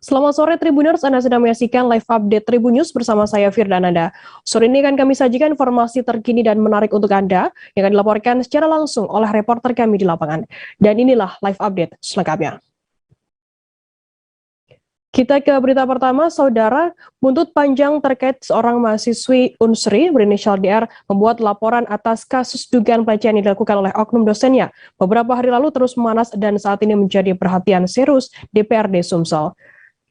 Selamat sore Tribuners, Anda sedang menyaksikan live update Tribun News bersama saya Firdananda. Sore ini akan kami sajikan informasi terkini dan menarik untuk Anda yang akan dilaporkan secara langsung oleh reporter kami di lapangan. Dan inilah live update selengkapnya. Kita ke berita pertama, Saudara. Buntut panjang terkait seorang mahasiswi Unsri berinisial DR membuat laporan atas kasus dugaan pelecehan yang dilakukan oleh oknum dosennya. Beberapa hari lalu terus memanas dan saat ini menjadi perhatian serius DPRD Sumsel.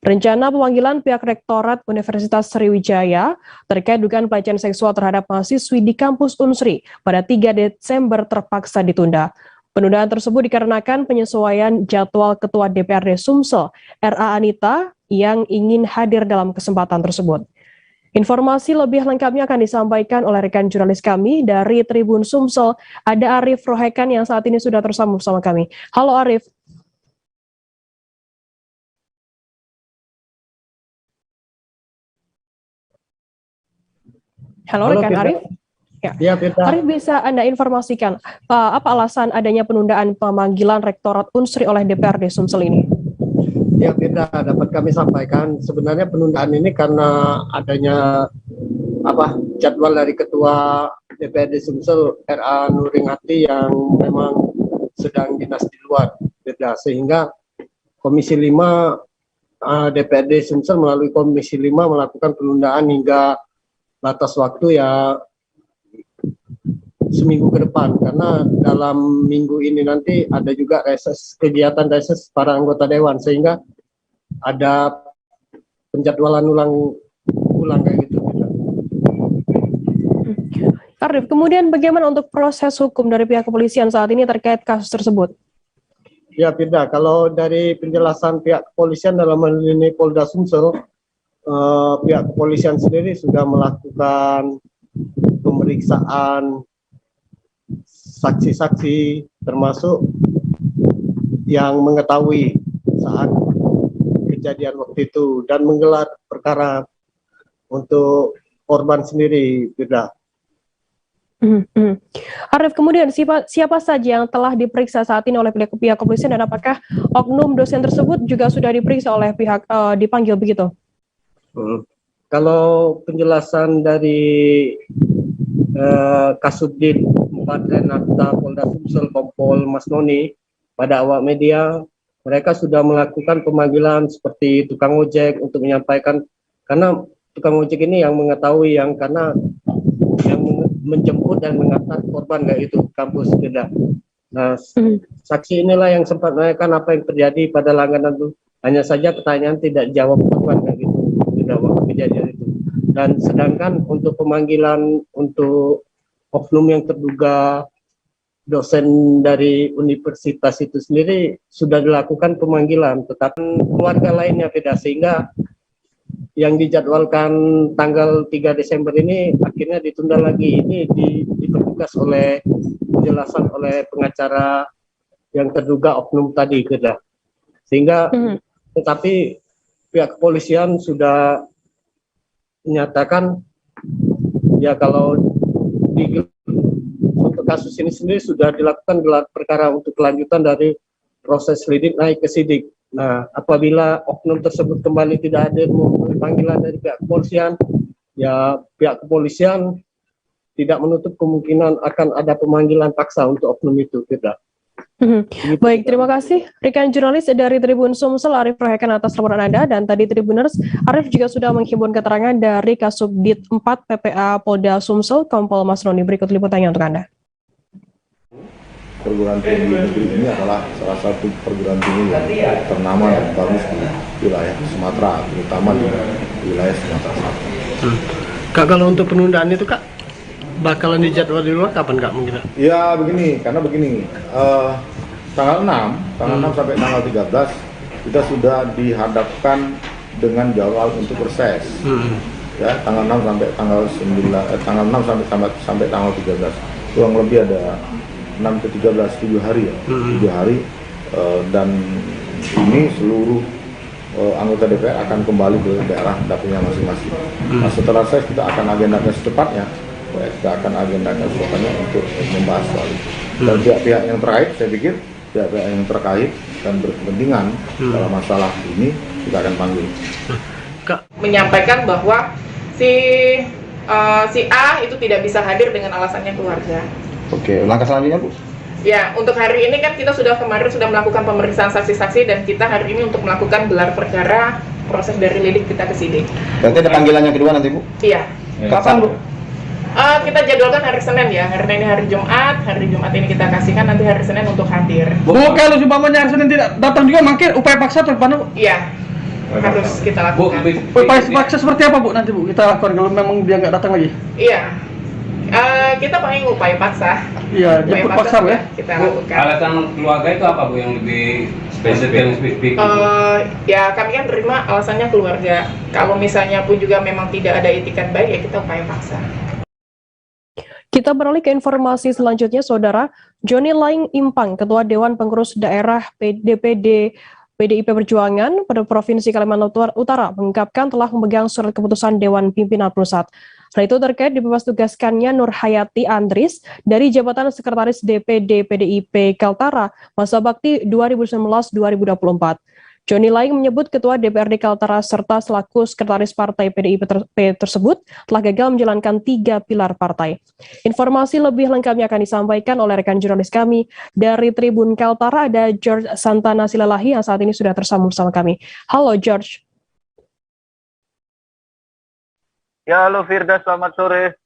Rencana pemanggilan pihak Rektorat Universitas Sriwijaya terkait dugaan pelecehan seksual terhadap mahasiswi di kampus Unsri pada 3 Desember terpaksa ditunda. Penundaan tersebut dikarenakan penyesuaian jadwal Ketua DPRD Sumsel, R.A. Anita, yang ingin hadir dalam kesempatan tersebut. Informasi lebih lengkapnya akan disampaikan oleh rekan jurnalis kami dari Tribun Sumsel, ada Arif Rohekan yang saat ini sudah tersambung bersama kami. Halo Arif. Halo rekan Arif. Ya, Arif, bisa Anda informasikan apa alasan adanya penundaan pemanggilan Rektorat Unsri oleh DPRD Sumsel ini? Ya, Firda, dapat kami sampaikan sebenarnya penundaan ini karena adanya jadwal dari Ketua DPRD Sumsel R.A. Nuringati yang memang sedang dinas di luar, Firda, sehingga Komisi 5 DPRD Sumsel melalui Komisi 5 melakukan penundaan hingga batas waktu ya seminggu ke depan, karena dalam minggu ini nanti ada juga kegiatan reses para anggota dewan, sehingga ada penjadwalan ulang kayak gitu. Arif, kemudian bagaimana untuk proses hukum dari pihak kepolisian saat ini terkait kasus tersebut? Ya, Firda, kalau dari penjelasan pihak kepolisian dalam hal ini Polda Sumsel, pihak kepolisian sendiri sudah melakukan pemeriksaan saksi-saksi termasuk yang mengetahui saat kejadian waktu itu dan menggelar perkara untuk korban sendiri, Firda. Arif, kemudian siapa saja yang telah diperiksa saat ini oleh pihak kepolisian dan apakah oknum dosen tersebut juga sudah diperiksa oleh pihak dipanggil begitu? Kalau penjelasan dari Kasubdit 4 Renata Polda Sumsel Kompol Mas Noni pada awak media, mereka sudah melakukan pemanggilan seperti tukang ojek untuk menyampaikan, karena tukang ojek ini yang mengetahui yang menjemput dan mengantar korban kayak itu kampus beda. Nah, saksi inilah yang sempat menanyakan apa yang terjadi pada langganan itu. Hanya saja pertanyaan tidak jawab korban kayak gitu, tidak waktu kejadian itu. Dan sedangkan untuk pemanggilan untuk oknum yang terduga dosen dari universitas itu sendiri sudah dilakukan pemanggilan, tetapi keluarga lainnya beda, sehingga yang dijadwalkan tanggal 3 Desember ini akhirnya ditunda lagi. Ini dipertegas oleh penjelasan oleh pengacara yang terduga oknum tadi, beda. Sehingga tetapi pihak kepolisian sudah menyatakan ya kalau untuk kasus ini sendiri sudah dilakukan gelar perkara untuk kelanjutan dari proses lidik naik ke sidik. Nah, apabila oknum tersebut kembali tidak hadir memenuhi panggilan dari pihak kepolisian, ya pihak kepolisian tidak menutup kemungkinan akan ada pemanggilan paksa untuk oknum itu, tidak. Baik, terima kasih rekan jurnalis dari Tribun Sumsel Arif Rohekan atas laporan Anda, dan tadi Tribuners, Arif juga sudah menghimpun keterangan dari Kasubdit 4 PPA Polda Sumsel Kompol Mas Noni. Berikut liputannya untuk Anda. Perguruan tinggi negeri ini adalah salah satu perguruan tinggi yang ternama dan bagus di wilayah Sumatera, terutama di wilayah Sumatera Selatan. Kak, kalau untuk penundaan itu Kak, bakalan dijadwal di luar kapan Kak mungkin? Ya begini, karena begini, tanggal 6 sampai tanggal 13 kita sudah dihadapkan dengan jadwal untuk reses. Ya, tanggal 6 sampai tanggal 9, tanggal 6 sampai tanggal 13. Kurang lebih ada 6 ke 13, 7 hari ya. 7 hari dan ini seluruh anggota DPR akan kembali ke daerah dapilnya masing-masing. Nah, setelah reses kita akan agendakan secepatnya. Kita akan agendakan secepatnya untuk membahas soal itu. Dan pihak-pihak yang terkait, saya pikir pihak-pihak yang terkait dan berkepentingan dalam masalah ini kita akan panggil. Menyampaikan bahwa si A itu tidak bisa hadir dengan alasannya keluarga. Oke, langkah selanjutnya Bu? Ya, untuk hari ini kan kita kemarin sudah melakukan pemeriksaan saksi-saksi dan kita hari ini untuk melakukan gelar perkara proses dari lidik kita ke sidik. Berarti ada panggilan yang kedua nanti Bu? Iya. Kapan Bu? Kita jadwalkan hari Senin ya, karena ini hari Jumat ini kita kasihkan, nanti hari Senin untuk hadir. Bu, kalau umpamanya hari Senin tidak datang juga, mungkin upaya paksa atau gimana Bu? Iya, harus kita lakukan. Upaya paksa seperti apa Bu nanti Bu kita lakukan kalau memang dia nggak datang lagi? Iya. Kita pakai upaya paksa. Iya, jemput paksa Bu ya. Kita Bu, lakukan. alasan keluarga itu apa Bu yang lebih spesifik? Ya kami kan terima alasannya keluarga. Kalau misalnya pun juga memang tidak ada itikat baik, ya kita upaya paksa. Kita beralih ke informasi selanjutnya, Saudara. Johnny Laing Impang, Ketua Dewan Pengurus Daerah DPD PDIP Perjuangan pada Provinsi Kalimantan Utara mengungkapkan telah memegang surat keputusan Dewan Pimpinan Pusat. Selain itu terkait dibebas tugaskannya Nur Hayati Andris dari jabatan Sekretaris DPD PDIP Kaltara masa bakti 2019-2024. Johnny Laing menyebut Ketua DPRD Kaltara serta selaku Sekretaris Partai PDIP tersebut telah gagal menjalankan 3 pilar partai. Informasi lebih lengkapnya akan disampaikan oleh rekan jurnalis kami dari Tribun Kaltara, ada George Santana Silalahi yang saat ini sudah tersambung bersama kami. Halo George. Ya, halo Firda, selamat sore.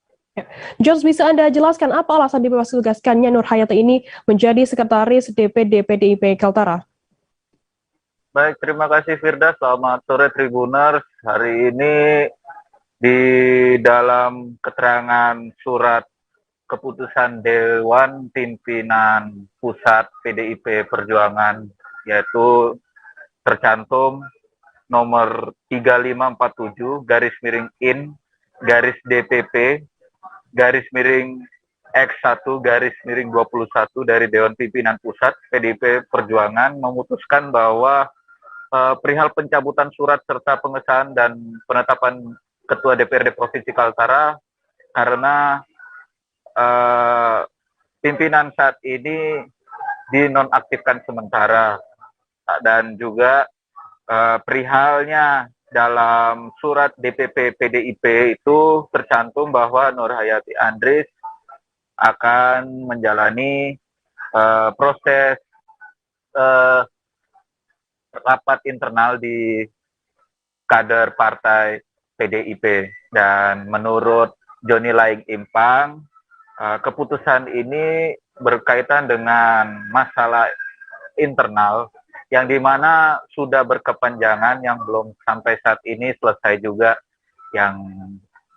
George, bisa Anda jelaskan apa alasan dibebas tugaskannya Nur Hayati ini menjadi Sekretaris DPD PDIP Kaltara? Baik, terima kasih Firda. Selamat sore Tribuners. Hari ini di dalam keterangan surat keputusan Dewan Pimpinan Pusat PDIP Perjuangan, yaitu tercantum nomor 3547-DPP-X1-21 dari Dewan Pimpinan Pusat PDIP Perjuangan memutuskan bahwa perihal pencabutan surat serta pengesahan dan penetapan Ketua DPRD Provinsi Kaltara karena pimpinan saat ini dinonaktifkan sementara, dan juga perihalnya dalam surat DPP PDIP itu tercantum bahwa Nur Hayati Andris akan menjalani proses rapat internal di kader partai PDIP. Dan menurut Johnny Laing Impang, keputusan ini berkaitan dengan masalah internal yang dimana sudah berkepanjangan, yang belum sampai saat ini selesai juga, yang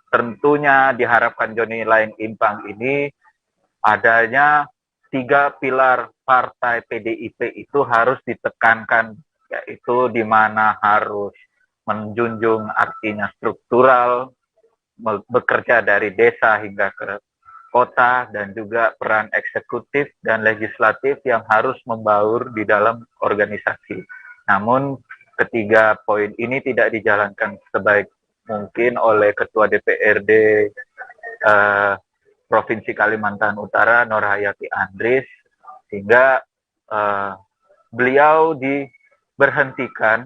tentunya diharapkan Johnny Laing Impang ini adanya 3 pilar partai PDIP itu harus ditekankan, yaitu di mana harus menjunjung artinya struktural, bekerja dari desa hingga ke kota, dan juga peran eksekutif dan legislatif yang harus membaur di dalam organisasi. Namun ketiga poin ini tidak dijalankan sebaik mungkin oleh Ketua DPRD Provinsi Kalimantan Utara Nur Hayati Andris, sehingga beliau diberhentikan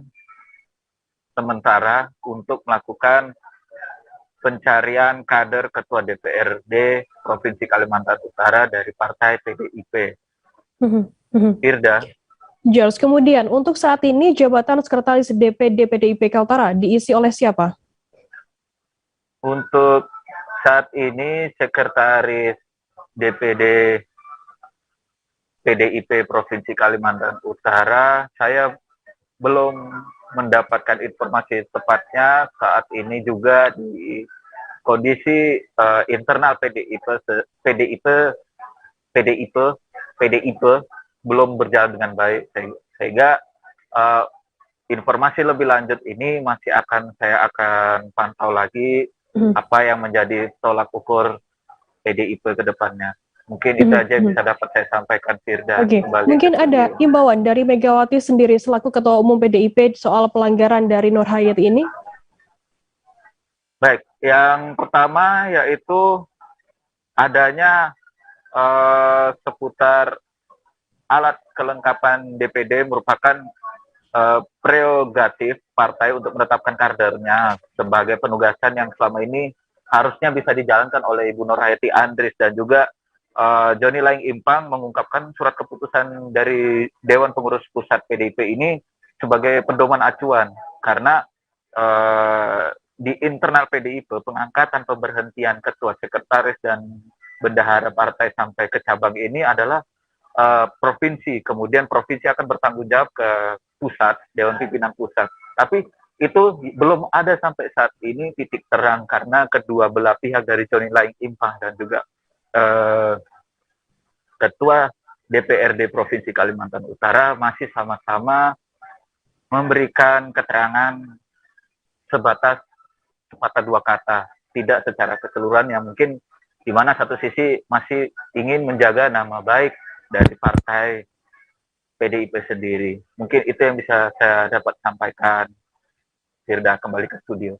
sementara untuk melakukan pencarian kader Ketua DPRD Provinsi Kalimantan Utara dari Partai PDIP. Firda. George, kemudian untuk saat ini jabatan Sekretaris DPD PDIP Kaltara diisi oleh siapa? Untuk saat ini Sekretaris DPD PDIP Provinsi Kalimantan Utara, saya belum mendapatkan informasi tepatnya. Saat ini juga di kondisi internal PDIP belum berjalan dengan baik, sehingga informasi lebih lanjut ini saya akan pantau lagi apa yang menjadi tolak ukur PDIP ke depannya. Mungkin itu aja bisa dapat saya sampaikan, Firda. Oke, mungkin ada imbauan dari Megawati sendiri selaku Ketua Umum PDIP soal pelanggaran dari Nur Hayati ini? Baik, yang pertama yaitu adanya seputar alat kelengkapan DPD merupakan prerogatif partai untuk menetapkan kadernya sebagai penugasan yang selama ini harusnya bisa dijalankan oleh Ibu Nurhayati Andris, dan juga Johnny Laing Impang mengungkapkan surat keputusan dari Dewan Pengurus Pusat PDIP ini sebagai pedoman acuan, karena di internal PDIP pengangkatan pemberhentian ketua, sekretaris, dan bendahara partai sampai ke cabang ini adalah provinsi, kemudian provinsi akan bertanggung jawab ke pusat, Dewan Pimpinan Pusat. Tapi itu belum ada sampai saat ini titik terang, karena kedua belah pihak dari Johnny Laing Impang dan juga Ketua DPRD Provinsi Kalimantan Utara masih sama-sama memberikan keterangan sebatas sepatah dua kata, tidak secara keseluruhan, yang mungkin di mana satu sisi masih ingin menjaga nama baik dari partai PDIP sendiri. Mungkin itu yang bisa saya dapat sampaikan. Firda, kembali ke studio.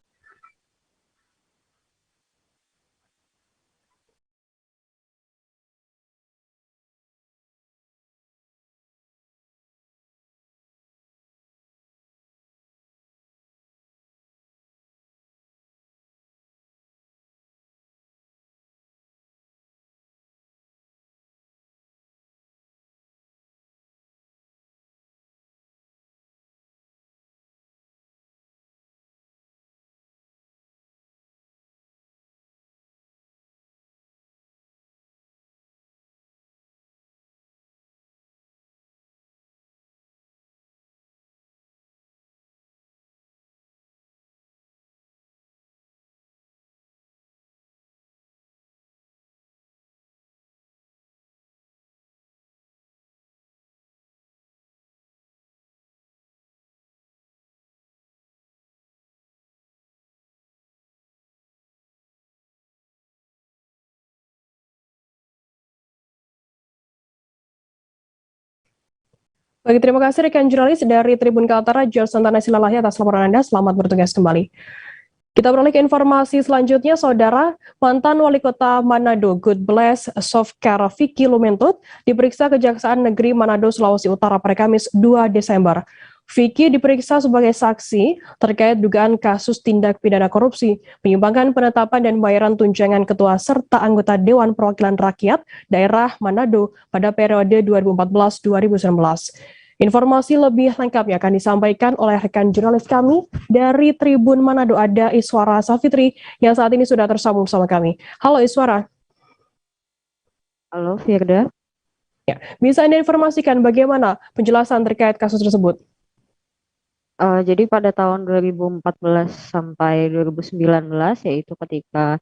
Baik, terima kasih rekan jurnalis dari Tribun Kaltara, George Santana Silalahi atas laporan Anda. Selamat bertugas kembali. Kita beralih ke informasi selanjutnya, Saudara. Mantan Wali Kota Manado, God Bless Softcare Vicky Lumentut, diperiksa Kejaksaan Negeri Manado, Sulawesi Utara pada Kamis 2 Desember. Vicky diperiksa sebagai saksi terkait dugaan kasus tindak pidana korupsi, penyimpangan penetapan dan pembayaran tunjangan ketua serta anggota Dewan Perwakilan Rakyat Daerah Manado pada periode 2014-2019. Informasi lebih lengkapnya akan disampaikan oleh rekan jurnalis kami dari Tribun Manado, ada Iswara Safitri yang saat ini sudah tersambung bersama kami. Halo Iswara. Halo Firda. Ya, bisa Anda informasikan bagaimana penjelasan terkait kasus tersebut? Jadi pada tahun 2014 sampai 2019, yaitu ketika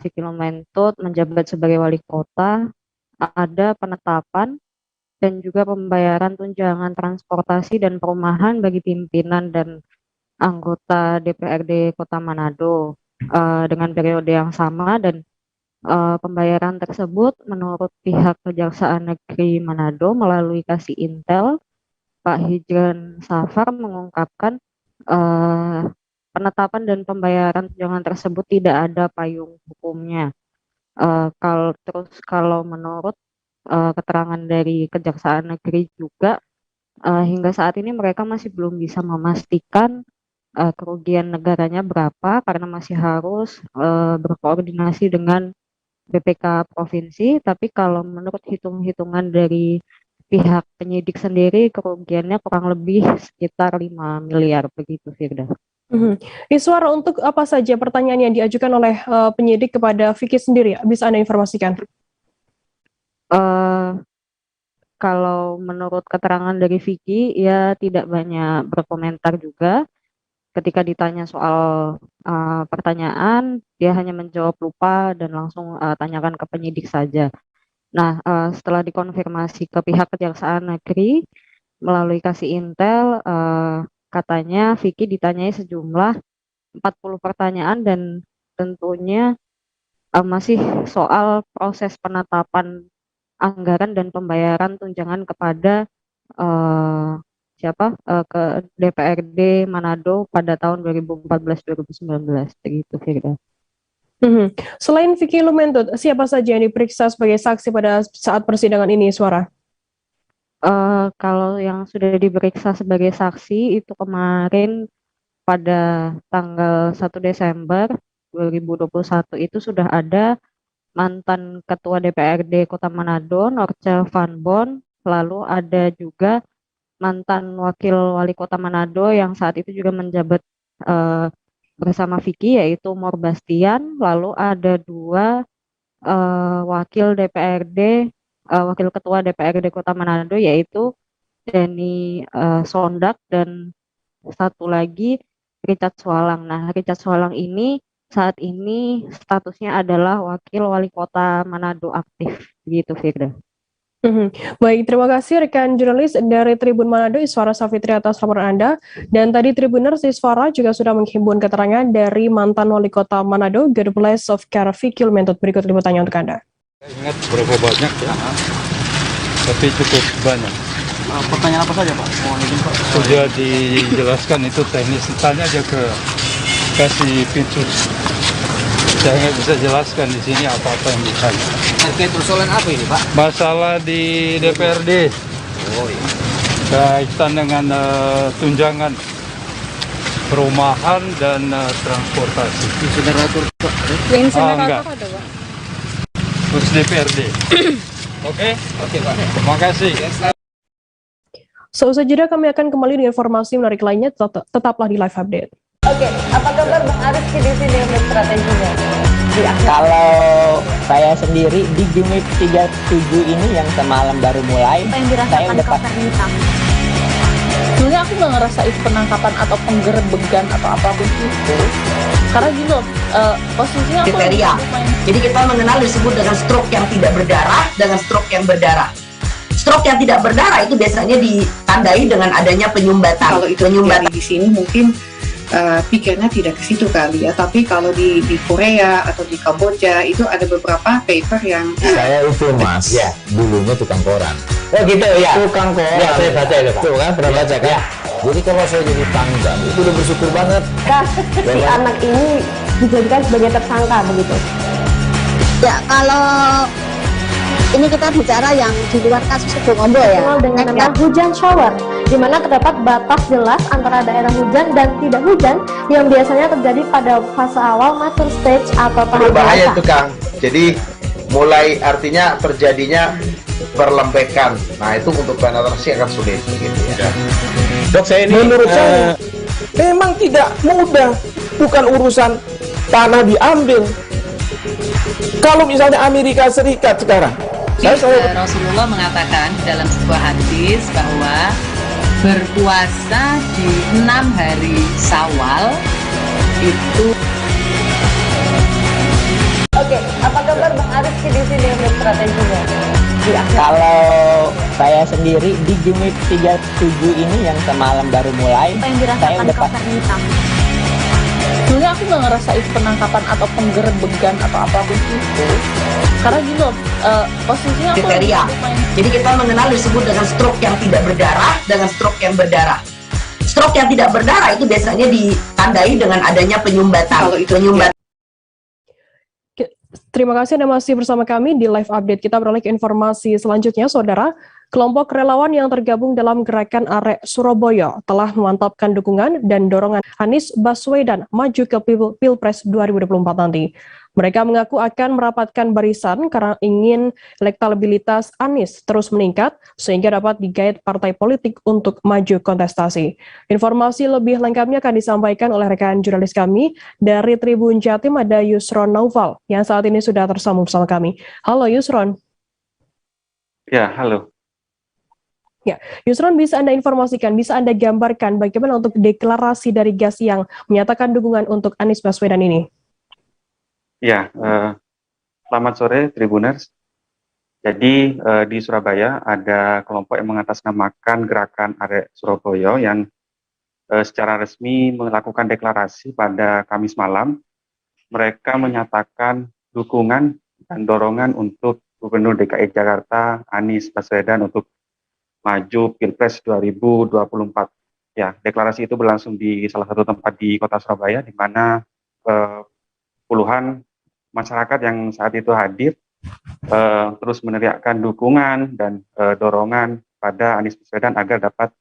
Vicky Lumentut menjabat sebagai wali kota, ada penetapan dan juga pembayaran tunjangan transportasi dan perumahan bagi pimpinan dan anggota DPRD Kota Manado dengan periode yang sama, dan pembayaran tersebut menurut pihak Kejaksaan Negeri Manado melalui Kasih Intel, Pak Hijran Safar mengungkapkan penetapan dan pembayaran tunjangan tersebut tidak ada payung hukumnya. Kalau menurut keterangan dari Kejaksaan Negeri juga, hingga saat ini mereka masih belum bisa memastikan kerugian negaranya berapa, karena masih harus berkoordinasi dengan BPK provinsi. Tapi kalau menurut hitung-hitungan dari pihak penyidik sendiri, kerugiannya kurang lebih sekitar 5 miliar begitu, Firda. Iswara, untuk apa saja pertanyaan yang diajukan oleh penyidik kepada Vicky sendiri, bisa Anda informasikan? Kalau menurut keterangan dari Vicky, ia tidak banyak berkomentar juga. Ketika ditanya soal pertanyaan, dia hanya menjawab lupa dan langsung tanyakan ke penyidik saja. Nah, setelah dikonfirmasi ke pihak Kejaksaan Negeri melalui Kasih Intel, katanya Vicky ditanyai sejumlah 40 pertanyaan dan tentunya masih soal proses penetapan anggaran dan pembayaran tunjangan kepada ke DPRD Manado pada tahun 2014-2019 begitu, Firda. Selain Vicky Lumentut, siapa saja yang diperiksa sebagai saksi pada saat persidangan ini, Iswara? Kalau yang sudah diperiksa sebagai saksi itu kemarin pada tanggal 1 Desember 2021 itu sudah ada mantan Ketua DPRD Kota Manado, Norce Van Bon, lalu ada juga mantan Wakil Wali Kota Manado yang saat itu juga menjabat eh, bersama Vicky yaitu Mor Bastian, lalu ada dua wakil DPRD, Wakil Ketua DPRD Kota Manado yaitu Denny Sondak dan satu lagi Richard Swalang. Nah, Richard Swalang ini saat ini statusnya adalah Wakil Wali Kota Manado aktif, gitu Firda. Baik, terima kasih rekan jurnalis dari Tribun Manado, Iswara Safitri atas laporan Anda. Dan tadi Tribuners Iswara juga sudah menghimpun keterangan dari mantan Wali Kota Manado, God Bless of Vicky Lumentot. Berikut liputannya untuk Anda. Ingat berapa banyak ya, tapi cukup banyak. Pertanyaan apa saja Pak? Mohon izin Pak. Sudah dijelaskan itu teknis, tanya aja ke kasih Pinsus. Saya nggak bisa jelaskan di sini apa-apa yang ditanya. Terkait persoalan apa ini Pak? Masalah di DPRD. Oh iya. Kaitan dengan tunjangan perumahan dan transportasi. Insenerator Pak. Enggak. Terus DPRD. Oke? Oke Pak. Terima kasih. Seusai jeda kami akan kembali dengan informasi menarik lainnya, tetaplah di live update. Oke, apa kabar Bang Aris di sini untuk strateginya? Kalau saya sendiri di Gimik 37 ini yang semalam baru mulai, Apa yang dirasakan saya udah Kapten Hitam? Sebenarnya aku nggak ngerasa itu penangkapan atau penggerebegan atau apapun itu. Karena gini loh, posisinya aku kriteria. Jadi kita mengenal disebut dengan stroke yang tidak berdarah dengan stroke yang berdarah. Stroke yang tidak berdarah itu biasanya ditandai dengan adanya penyumbatan. Kalau itu penyumbatan di sini mungkin pikirnya tidak ke situ kali ya, tapi kalau di Korea atau di Kamboja itu ada beberapa paper yang saya itu Mas, ya dulunya tukang koran. Oh gitu ya, tukang koran. Ya saya baca itu Pak. Tuh kan pernah baca kan? Ya. Jadi kalau saya jadi pangdam itu udah bersyukur banget. si anak ini dijadikan sebagai tersangka begitu. Ya kalau ini kita bicara yang di luar kasus Suboombo ya. Dengan nama hujan shower, di mana terdapat batas jelas antara daerah hujan dan tidak hujan yang biasanya terjadi pada fase awal mature stage atau tahap berbahaya itu Kang. Jadi mulai artinya terjadinya perlembekan. Nah itu untuk penetrasi akan sulit begitu ya. Dok saya ini menurut saya memang tidak mudah, bukan urusan tanah diambil. Kalau misalnya Amerika Serikat sekarang, Rasulullah mengatakan dalam sebuah hadis bahwa berpuasa di 6 hari Syawal itu. Oke, apa kabar Bang Aris di sini untuk strateginya? Kalau saya sendiri di Gimik 37 ini yang semalam baru mulai, Apa yang saya dirasakan udah Kapten Hitam? Sebenarnya aku nggak ngerasa itu penangkapan atau penggerebegan atau apapun itu. Karena gini loh, posisinya aku kriteria. Jadi kita mengenal disebut dengan stroke yang tidak berdarah dengan stroke yang berdarah. Stroke yang tidak berdarah itu biasanya ditandai dengan adanya penyumbatan. Kalau itu penyumbatan. Terima kasih Anda masih bersama kami di live update. Kita beralih ke informasi selanjutnya, Saudara. Kelompok relawan yang tergabung dalam gerakan Arek Surabaya telah memantapkan dukungan dan dorongan Anies Baswedan maju ke Pilpres 2024 nanti. Mereka mengaku akan merapatkan barisan karena ingin elektabilitas Anies terus meningkat sehingga dapat digait partai politik untuk maju kontestasi. Informasi lebih lengkapnya akan disampaikan oleh rekan jurnalis kami dari Tribun Jatim, ada Yusron Naufal yang saat ini sudah tersambung bersama kami. Halo Yusron. Ya, halo. Ya, Yusron, bisa Anda informasikan, bisa Anda gambarkan bagaimana untuk deklarasi dari GAS yang menyatakan dukungan untuk Anies Baswedan ini? Ya, selamat sore Tribuners. Jadi di Surabaya ada kelompok yang mengatasnamakan gerakan Arek Surabaya yang secara resmi melakukan deklarasi pada Kamis malam. Mereka menyatakan dukungan dan dorongan untuk Gubernur DKI Jakarta Anies Baswedan untuk maju Pilpres 2024. Ya, deklarasi itu berlangsung di salah satu tempat di Kota Surabaya, di mana puluhan masyarakat yang saat itu hadir terus meneriakkan dukungan dan dorongan pada Anies Baswedan agar dapat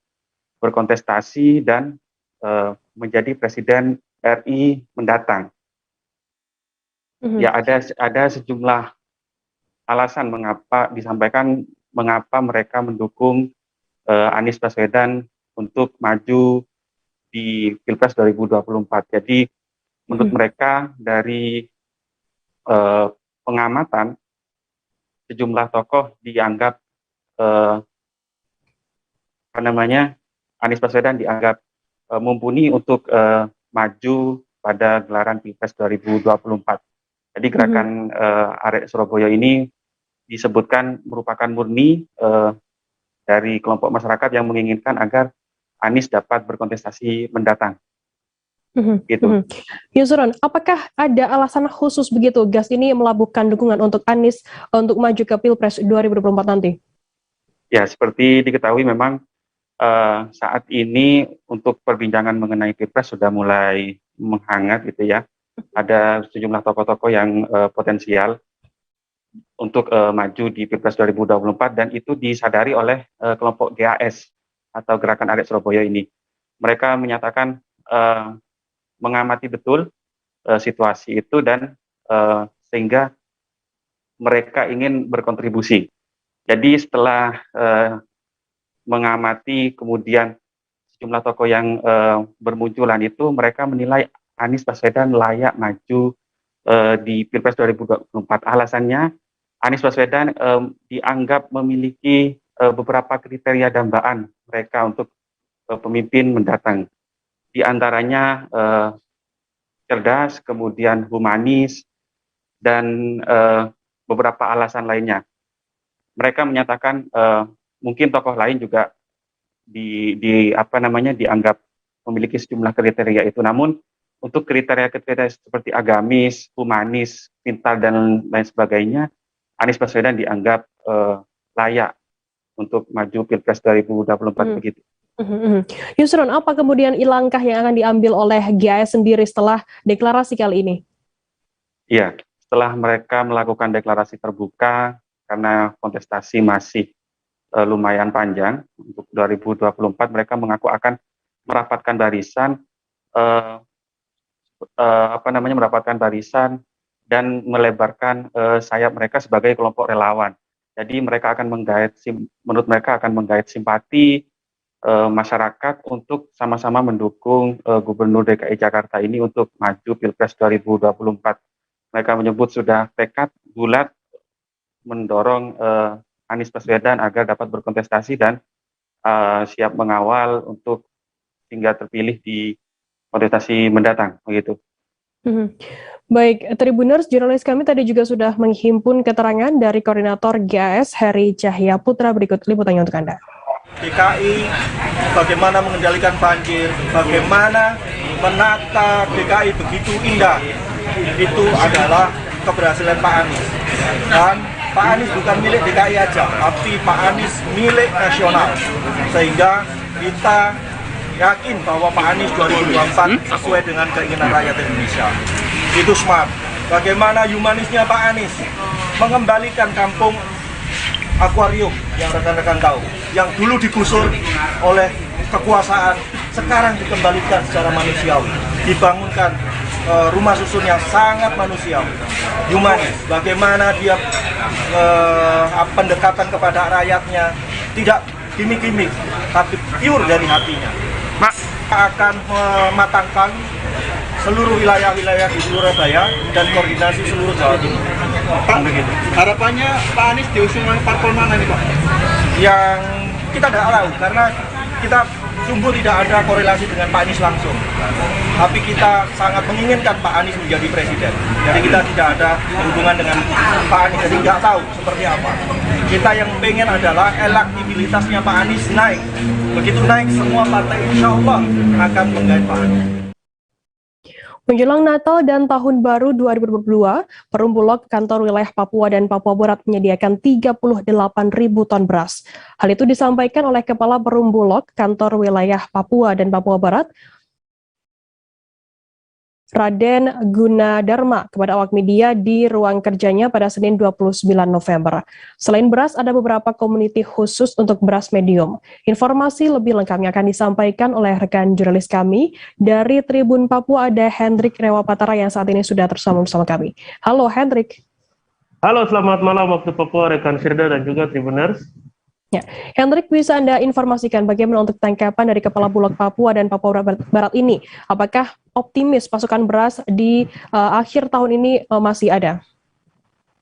berkontestasi dan menjadi Presiden RI mendatang. Ya, ada sejumlah alasan mengapa mereka mendukung Anies Baswedan untuk maju di Pilpres 2024. Jadi menurut mereka dari pengamatan sejumlah tokoh dianggap Anies Baswedan dianggap mumpuni untuk maju pada gelaran Pilpres 2024. Jadi gerakan Arek Surabaya ini disebutkan merupakan murni dari kelompok masyarakat yang menginginkan agar Anies dapat berkontestasi mendatang. Gitu. Yusron, apakah ada alasan khusus begitu GAS ini melabuhkan dukungan untuk Anies untuk maju ke Pilpres 2024 nanti? Ya, seperti diketahui memang saat ini untuk perbincangan mengenai Pilpres sudah mulai menghangat gitu ya. Ada sejumlah tokoh-tokoh yang potensial untuk maju di Pilpres 2024 dan itu disadari oleh kelompok GAS atau Gerakan Arek Surabaya ini. Mereka menyatakan mengamati betul situasi itu dan sehingga mereka ingin berkontribusi. Jadi setelah mengamati kemudian sejumlah tokoh yang bermunculan itu, mereka menilai Anies Baswedan layak maju di Pilpres 2024. Alasannya Anies Baswedan dianggap memiliki beberapa kriteria dambaan mereka untuk pemimpin mendatang. Di antaranya cerdas, kemudian humanis, dan beberapa alasan lainnya. Mereka menyatakan mungkin tokoh lain juga dianggap memiliki sejumlah kriteria itu. Namun untuk kriteria-kriteria seperti agamis, humanis, pintar dan lain sebagainya, Anies Baswedan dianggap layak untuk maju Pilpres 2024 begitu. Yusron, apa kemudian langkah yang akan diambil oleh GAS sendiri setelah deklarasi kali ini? Iya, setelah mereka melakukan deklarasi terbuka karena kontestasi masih lumayan panjang untuk 2024, mereka mengaku akan merapatkan barisan dan melebarkan sayap mereka sebagai kelompok relawan. Jadi mereka akan menurut mereka akan menggait simpati masyarakat untuk sama-sama mendukung Gubernur DKI Jakarta ini untuk maju Pilpres 2024. Mereka menyebut sudah tekad bulat mendorong Anies Baswedan agar dapat berkontestasi dan siap mengawal untuk hingga terpilih di kontestasi mendatang, begitu. Baik, Tribuners, jurnalis kami tadi juga sudah menghimpun keterangan dari Koordinator GAS Heri Cahya Putra. Berikut liputannya untuk Anda. DKI, bagaimana mengendalikan banjir, bagaimana menata DKI begitu indah, itu adalah keberhasilan Pak Anies. Dan Pak Anies bukan milik DKI aja, tapi Pak Anies milik nasional. Sehingga kita yakin bahwa Pak Anies 2024 sesuai dengan keinginan rakyat Indonesia. Itu smart. Bagaimana humanisnya Pak Anies mengembalikan kampung akuarium yang rekan-rekan tahu, yang dulu digusur oleh kekuasaan, sekarang dikembalikan secara manusiawi, dibangunkan rumah susun yang sangat manusiawi, humanis. Bagaimana dia pendekatan kepada rakyatnya tidak gimmick-gimmick, tapi pure dari hatinya. Akan mematangkan seluruh wilayah-wilayah di Surabaya dan koordinasi seluruh Jawa Timur. Pak, harapannya Pak Anies diusung oleh parpol mana nih Pak? Yang kita tidak tahu karena kita sungguh tidak ada korelasi dengan Pak Anies langsung. Tapi kita sangat menginginkan Pak Anies menjadi presiden. Jadi kita tidak ada hubungan dengan Pak Anies, jadi nggak tahu seperti apa. Kita yang pengen adalah elektabilitasnya Pak Anies naik. Begitu naik, semua partai insya Allah akan menggait Pak Anies. Menjelang Natal dan Tahun Baru 2022, Perum Bulog Kantor Wilayah Papua dan Papua Barat menyediakan 38.000 ton beras. Hal itu disampaikan oleh Kepala Perum Bulog Kantor Wilayah Papua dan Papua Barat, Raden Gunadarma kepada awak media di ruang kerjanya pada Senin 29 November. Selain beras, ada beberapa komuniti khusus untuk beras medium. Informasi lebih lengkapnya akan disampaikan oleh rekan jurnalis kami dari Tribun Papua, ada Hendrik Rewapatara yang saat ini sudah tersambung bersama kami. Halo Hendrik. Halo, selamat malam waktu Papua, rekan Firda dan juga Tribuners. Ya, Hendrik, bisa Anda informasikan bagaimana untuk tangkapan dari Kepala Bulog Papua dan Papua Barat ini? Apakah optimis pasokan beras di akhir tahun ini masih ada?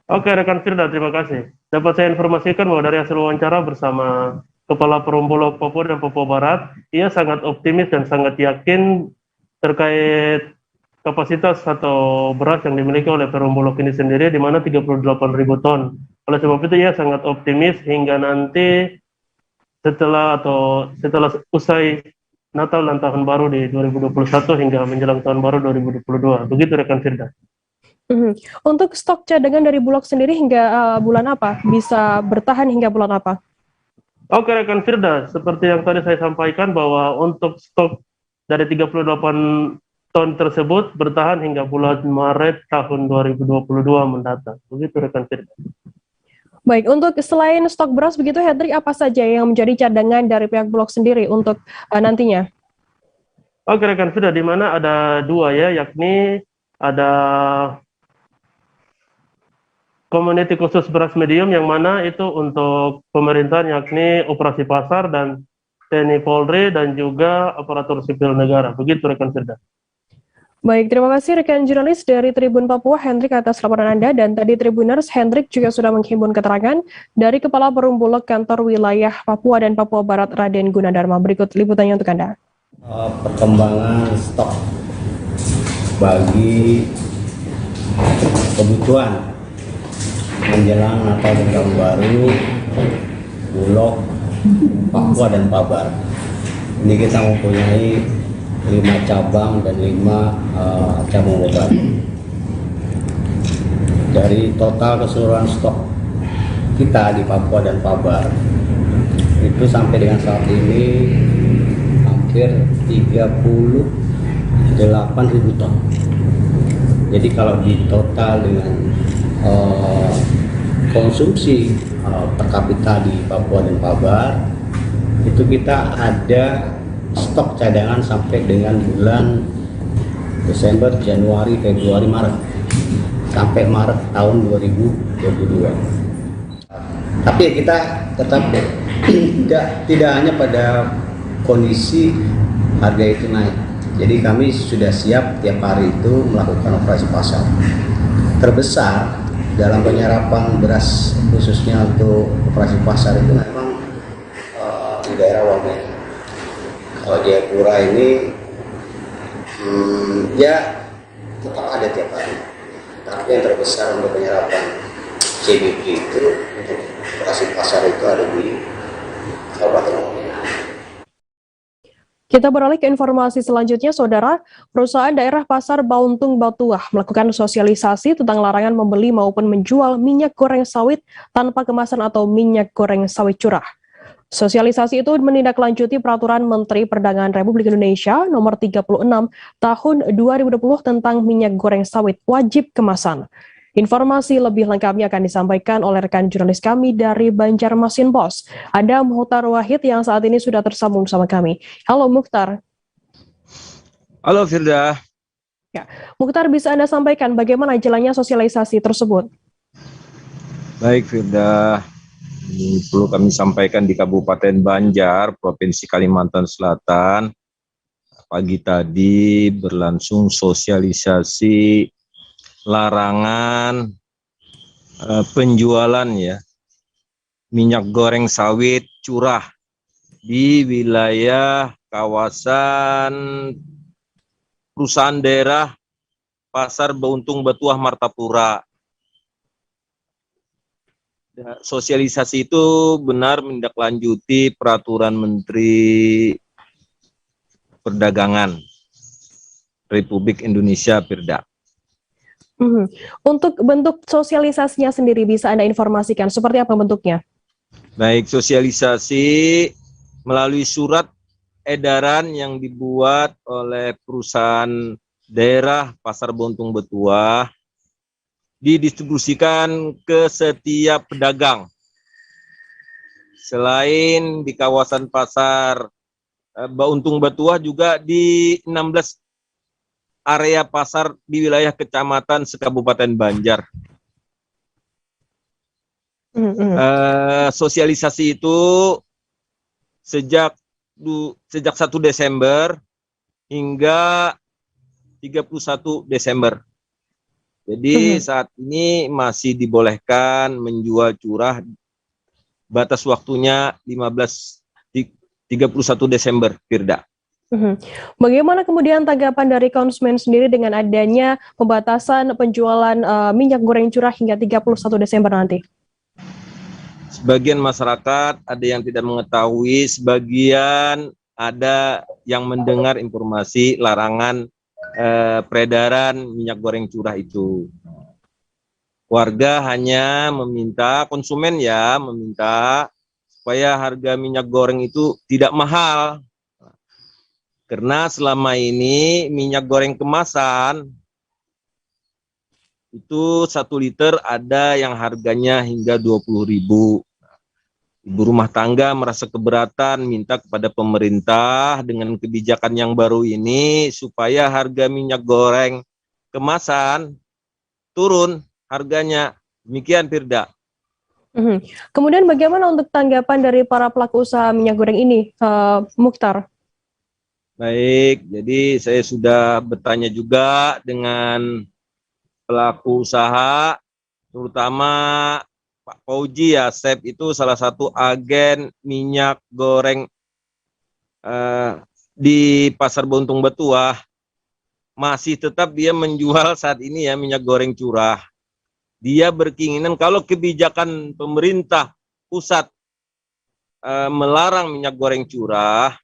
Oke, rekan Firda, terima kasih. Dapat saya informasikan bahwa dari hasil wawancara bersama Kepala Perum Bulog Papua dan Papua Barat, ia sangat optimis dan sangat yakin terkait kapasitas atau beras yang dimiliki oleh Perum Bulog ini sendiri, di mana 38.000 ton. Oleh sebab itu ia sangat optimis hingga nanti setelah usai Natal dan Tahun Baru di 2021 hingga menjelang Tahun Baru 2022. Begitu rekan Firda. Untuk stok cadangan dari Bulog sendiri hingga bulan apa? Bisa bertahan hingga bulan apa? Oke rekan Firda, seperti yang tadi saya sampaikan bahwa untuk stok dari 38 ton tersebut bertahan hingga bulan Maret tahun 2022 mendatang. Begitu rekan Firda. Baik, untuk selain stok beras begitu Hendrik, apa saja yang menjadi cadangan dari pihak Bulog sendiri untuk nantinya? Oke rekan Firda, di mana ada dua ya, yakni ada komuniti khusus beras medium yang mana itu untuk pemerintahan, yakni operasi pasar dan TNI Polri dan juga aparatur sipil negara. Begitu rekan Firda. Baik, terima kasih rekan jurnalis dari Tribun Papua, Hendrik, atas laporan Anda. Dan tadi Tribuners, Hendrik juga sudah menghimpun keterangan dari Kepala Perum Bulog Kantor Wilayah Papua dan Papua Barat, Raden Gunadarma. Berikut liputannya untuk Anda. Perkembangan stok bagi kebutuhan menjelang Natal dan Tahun Baru Bulog Papua dan Pabar. Ini kita mempunyai 5 cabang dan 5 cabang obat. Dari total keseluruhan stok kita di Papua dan Pabar itu sampai dengan saat ini hampir 38.000 ton. Jadi kalau di total dengan konsumsi per kapita di Papua dan Pabar itu kita ada stok cadangan sampai dengan bulan Desember, Januari, Februari, Maret sampai Maret tahun 2022. Tapi kita tetap tidak hanya pada kondisi harga itu naik. Jadi kami sudah siap tiap hari itu melakukan operasi pasar. Terbesar dalam penyerapan beras khususnya untuk operasi pasar itu memang di daerah Wamena. Kalau Jayapura ini ya tetap ada tiap hari, tapi yang terbesar untuk penyerapan CBP itu untuk operasi pasar itu ada di Kabupaten Wamena. Kita beralih ke informasi selanjutnya, Saudara. Perusahaan daerah Pasar Bauntung Batuah melakukan sosialisasi tentang larangan membeli maupun menjual minyak goreng sawit tanpa kemasan atau minyak goreng sawit curah. Sosialisasi itu menindaklanjuti Peraturan Menteri Perdagangan Republik Indonesia Nomor 36 Tahun 2020 tentang minyak goreng sawit wajib kemasan. Informasi lebih lengkapnya akan disampaikan oleh rekan jurnalis kami dari Banjarmasin Pos. Ada Mukhtar Wahid yang saat ini sudah tersambung bersama kami. Halo Mukhtar. Halo Firda. Ya, Mukhtar, bisa Anda sampaikan bagaimana jalannya sosialisasi tersebut? Baik Firda. Ini perlu kami sampaikan di Kabupaten Banjar, Provinsi Kalimantan Selatan. Pagi tadi berlangsung sosialisasi larangan penjualan ya minyak goreng sawit curah di wilayah kawasan perusahaan daerah Pasar Bauntung Batuah Martapura. Sosialisasi itu benar menindaklanjuti Peraturan Menteri Perdagangan Republik Indonesia, Firda. Untuk bentuk sosialisasinya sendiri bisa Anda informasikan seperti apa bentuknya? Baik, sosialisasi melalui surat edaran yang dibuat oleh perusahaan daerah Pasar Bontung Betuah didistribusikan ke setiap pedagang. Selain di kawasan Pasar Bontung Betuah, juga di 16 area pasar di wilayah Kecamatan sekabupaten Banjar. Sosialisasi itu sejak 1 Desember hingga 31 Desember. Jadi saat ini masih dibolehkan menjual curah, batas waktunya 31 Desember, Firda. Bagaimana kemudian tanggapan dari konsumen sendiri dengan adanya pembatasan penjualan minyak goreng curah hingga 31 Desember nanti? Sebagian masyarakat ada yang tidak mengetahui, sebagian ada yang mendengar informasi larangan peredaran minyak goreng curah itu. Warga hanya meminta, konsumen ya meminta supaya harga minyak goreng itu tidak mahal. Karena selama ini minyak goreng kemasan itu 1 liter ada yang harganya hingga 20.000. Ibu rumah tangga merasa keberatan, minta kepada pemerintah dengan kebijakan yang baru ini supaya harga minyak goreng kemasan turun harganya. Demikian, Firda. Kemudian bagaimana untuk tanggapan dari para pelaku usaha minyak goreng ini, Mukhtar? Baik, jadi saya sudah bertanya juga dengan pelaku usaha, terutama Pak Fauji Asep, itu salah satu agen minyak goreng di Pasar Bontung Betuah. Masih tetap dia menjual saat ini ya minyak goreng curah. Dia berkeinginan kalau kebijakan pemerintah pusat melarang minyak goreng curah,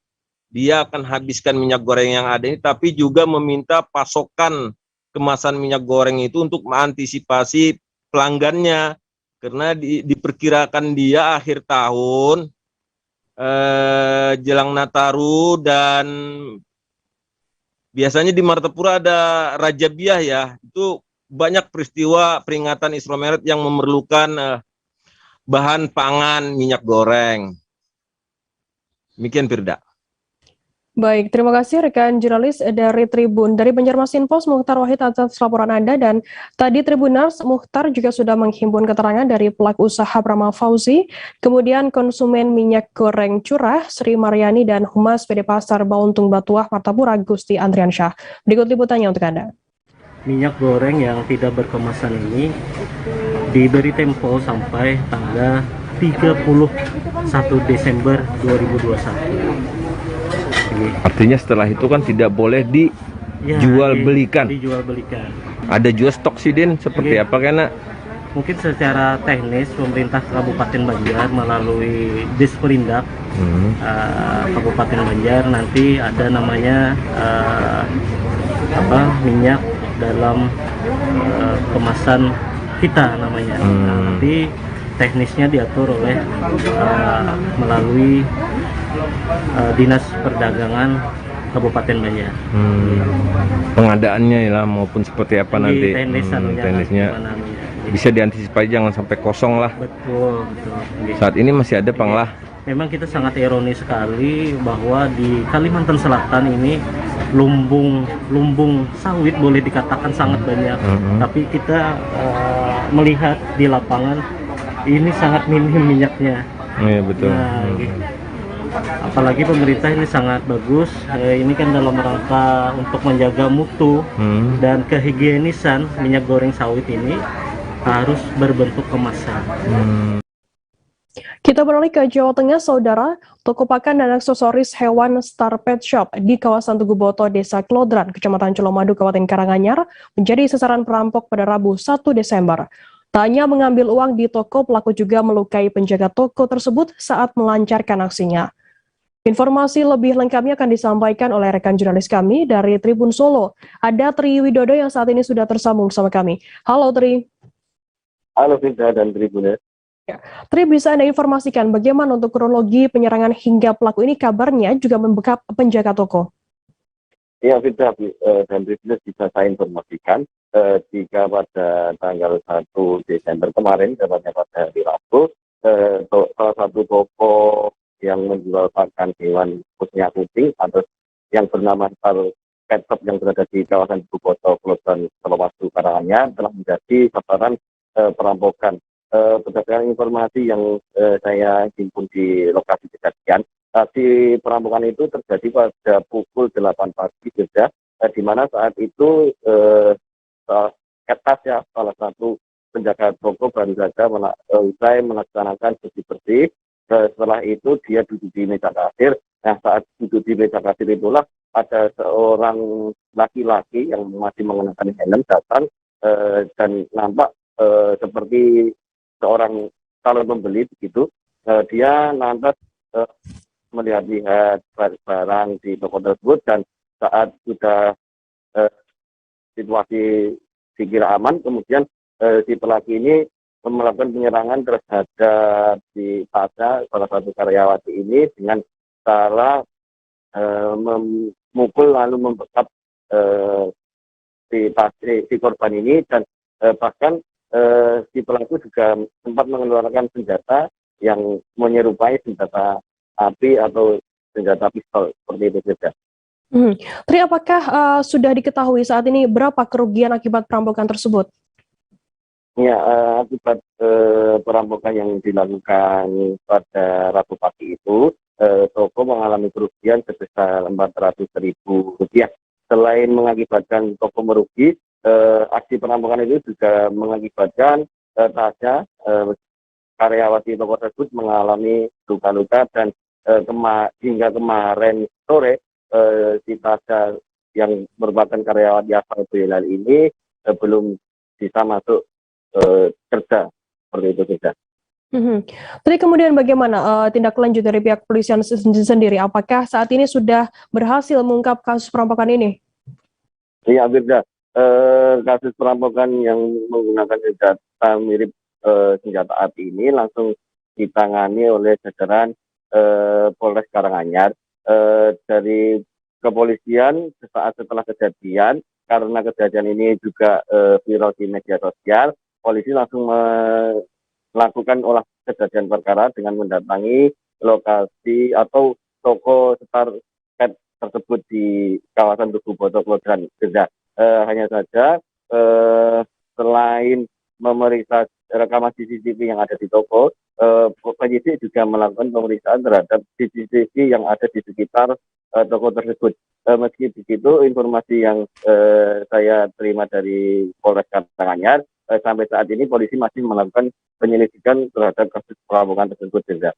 dia akan habiskan minyak goreng yang ada ini, tapi juga meminta pasokan kemasan minyak goreng itu untuk mengantisipasi pelanggannya, karena diperkirakan dia akhir tahun jelang Nataru, dan biasanya di Martapura ada Raja Biah ya, itu banyak peristiwa peringatan Isra Mi'raj yang memerlukan bahan pangan minyak goreng. Demikian, Firda. Baik, terima kasih rekan jurnalis dari Tribun. Dari Banjarmasin Post, Mukhtar Wahid atas laporan Anda. Dan tadi Tribuners, Mukhtar juga sudah menghimpun keterangan dari pelaku usaha Brahma Fauzi, kemudian konsumen minyak goreng curah Sri Maryani, dan Humas PD Pasar Bontung Betuah Martapura Gusti Andriansyah. Berikut liputannya untuk Anda. Minyak goreng yang tidak berkemasan ini diberi tempo sampai tanggal 31 Desember 2021. Artinya setelah itu kan tidak boleh dijual belikan. Ada juga stok sidin seperti apa kena? Mungkin secara teknis pemerintah Kabupaten Banjar melalui Disperindak Kabupaten Banjar nanti ada namanya minyak dalam kemasan kita namanya. Nanti teknisnya diatur oleh melalui Dinas Perdagangan Kabupaten Banjar. Pengadaannya lah maupun seperti apa nanti teknisnya bisa diantisipasi, jangan sampai kosong lah. Betul. Saat ini masih ada panglah. Memang kita sangat ironis sekali bahwa di Kalimantan Selatan ini lumbung sawit boleh dikatakan sangat banyak, tapi kita melihat di lapangan ini sangat minim minyaknya. Iya betul. Apalagi pemerintah ini sangat bagus, ini kan dalam rangka untuk menjaga mutu dan kehigienisan minyak goreng sawit ini harus berbentuk kemasan. Kita beralih ke Jawa Tengah, Saudara. Toko pakan dan aksesoris hewan Star Pet Shop di kawasan Tugu Boto, Desa Klodran, Kecamatan Colomadu, Kabupaten Karanganyar, menjadi sasaran perampok pada Rabu 1 Desember. Tak hanya mengambil uang di toko, pelaku juga melukai penjaga toko tersebut saat melancarkan aksinya. Informasi lebih lengkapnya akan disampaikan oleh rekan jurnalis kami dari Tribun Solo. Ada Tri Widodo yang saat ini sudah tersambung bersama kami. Halo Tri. Halo Firda dan Tribuners. Tri, bisa Anda informasikan bagaimana untuk kronologi penyerangan hingga pelaku ini kabarnya juga membekap penjaga toko? Iya, Fitri dan Tribuners bisa saya informasikan jika pada tanggal 1 Desember kemarin, tepatnya pada hari Rabu, salah satu toko yang menjual pakan hewan khususnya kucing atau yang bernama Star Pet Shop yang berada di kawasan Bukoto, Kelurahan Selowasdu, Karanganyar telah menjadi sasaran perampokan. Berdasarkan informasi yang saya himpun di lokasi kejadian, aksi perampokan itu terjadi pada pukul 8 pagi juga, di mana saat itu Tasya, salah satu penjaga toko, baru saja usai melaksanakan bersih-bersih. Setelah itu dia duduk di meja kasir. Nah, saat duduk di meja kasir itulah ada seorang laki-laki yang masih mengenakan helm datang dan nampak seperti seorang calon pembeli begitu. Dia lantas melihat-lihat barang di toko tersebut, dan saat sudah situasi dikira aman, kemudian si pelaku ini melakukan penyerangan terhadap si Tasya, salah satu karyawati ini, dengan cara memukul lalu membekap si korban ini, dan bahkan si pelaku juga sempat mengeluarkan senjata yang menyerupai senjata api atau senjata pistol seperti itu saja. Tri, apakah sudah diketahui saat ini berapa kerugian akibat perampokan tersebut? Ya, akibat perampokan yang dilakukan pada Rabu pagi itu, toko mengalami kerugian sebesar Rp400.000. Selain mengakibatkan toko merugi, aksi perampokan itu juga mengakibatkan Tasya, karyawati toko tersebut, mengalami luka-luka, dan hingga kemarin sore si Tasya yang merupakan karyawati asal Boyolali ini belum bisa masuk kerja, seperti itu saja. Tapi kemudian bagaimana tindak lanjut dari pihak kepolisian sendiri? Apakah saat ini sudah berhasil mengungkap kasus perampokan ini? Iya, Firda. Kasus perampokan yang menggunakan senjata mirip senjata api ini langsung ditangani oleh jajaran Polres Karanganyar. Dari kepolisian sesaat setelah kejadian, karena kejadian ini juga viral di media sosial, polisi langsung melakukan olah kejadian perkara dengan mendatangi lokasi atau toko Star Pet tersebut di kawasan Tugu Boto, Kelurahan Gerda. Hanya saja selain memeriksa rekaman CCTV yang ada di toko, penyidik juga melakukan pemeriksaan terhadap CCTV yang ada di sekitar toko tersebut. Meski begitu, informasi yang saya terima dari Polres Karanganyar, sampai saat ini polisi masih melakukan penyelidikan terhadap kasus perampokan tersebut juga.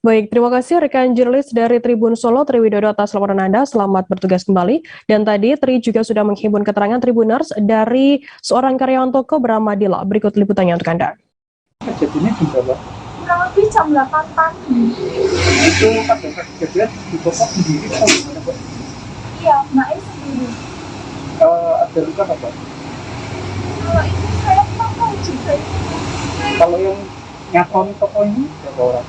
Baik, terima kasih rekan jurnalis dari Tribun Solo, Tri Widodo, atas laporan Anda. Selamat bertugas kembali. Dan tadi Tri juga sudah menghimpun keterangan Tribuners dari seorang karyawan toko bernama Dila. Berikut liputannya untuk Anda. Kejadiannya jam berapa? Kurang lebih jam 8 pagi. Itu pada saat kejadian di toko sendiri atau gimana, Pak? Iya, Mbak E sendiri. Ada luka apa? Kalau itu saya kurang tahu juga. Kalau yang nyakoni toko ini berapa orang?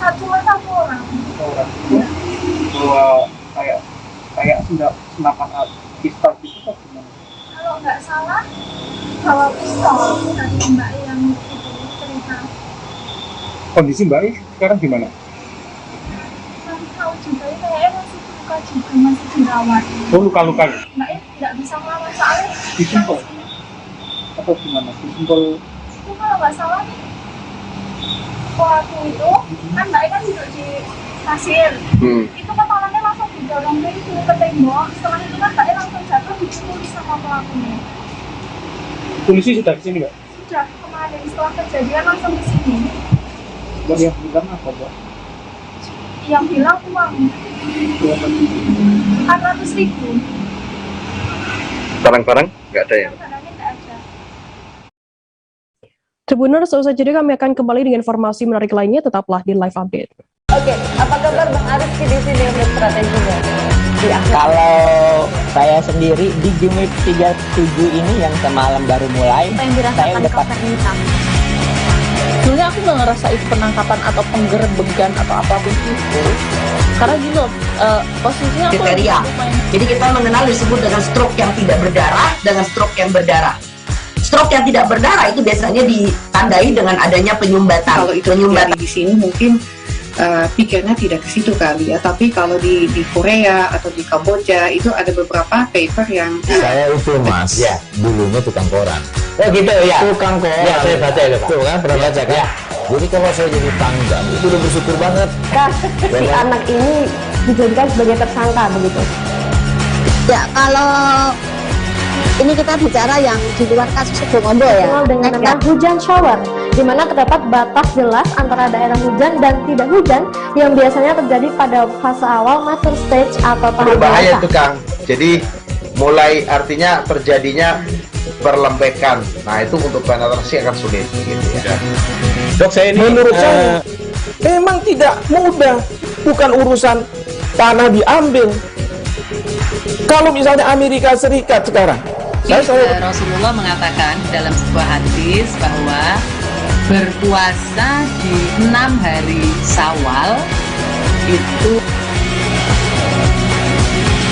Cuma satu orang. Satu orang itu bawa kayak senapan pistol gitu atau gimana? Kalau nggak salah bawa pistol dari Mbak E yang itu cerita. Kondisi Mbak E sekarang gimana? Kurang tahu juga, kayaknya masih luka juga, masih dirawat. Oh, luka-luka ya? Mbak E nggak bisa melawan soalnya. Disumpel? Atau gimana? Disumpel? Itu kalau nggak salah nih, pelaku itu kan Mbak E kan duduk di kasir. Itu kepalanya langsung didorong ke tembok. Setelah itu kan Mbak E langsung jatuh, dipukul sama pelakunya. Polisi sudah ke sini nggak? Sudah, kemarin setelah kejadian langsung ke sini. Mbak yang bilang apa, Mbak? Yang bilang uang 400.000. Barang-barang nggak ada ya? Barangnya nggak ada. Tribuners, usai jeda kami akan kembali dengan informasi menarik lainnya. Tetaplah di Live Update. Oke, apa kabar Bang Arif di sini untuk strateginya? Kalau saya sendiri di Jumip 37 ini yang semalam baru mulai, Apa yang dirasakan saya udah Kapten Hitam? Sebenarnya aku nggak ngerasa itu penangkapan atau penggerebegan atau apapun itu, karena gini loh, posisinya aku kriteria. Jadi kita mengenal disebut dengan stroke yang tidak berdarah dengan stroke yang berdarah. Stroke yang tidak berdarah itu biasanya ditandai dengan adanya penyumbatan. Kalau itu terjadi di sini mungkin pikirnya tidak ke situ kali ya, tapi kalau di Korea atau di Kamboja itu ada beberapa paper yang saya itu mas ya dulunya tukang koran. Oh gitu ya, tukang koran ya, saya baca itu Pak. Tuh kan pernah baca kan ya. Jadi kalau saya jadi tanggam itu udah bersyukur banget si anak ini dijadikan sebagai tersangka begitu. Ya kalau ini kita bicara yang di luar kasus Subombo ya. Dengan nama hujan shower, di mana terdapat batas jelas antara daerah hujan dan tidak hujan yang biasanya terjadi pada fase awal mature stage atau tahap berbahaya itu Kang. Jadi mulai artinya terjadinya perlembekan. Nah itu untuk penetrasi akan sulit gitu ya. Dok, saya ini menurut saya memang tidak mudah, bukan urusan tanah diambil. Kalau misalnya Amerika Serikat sekarang, Rasulullah mengatakan dalam sebuah hadis bahwa berpuasa di 6 hari Syawal itu.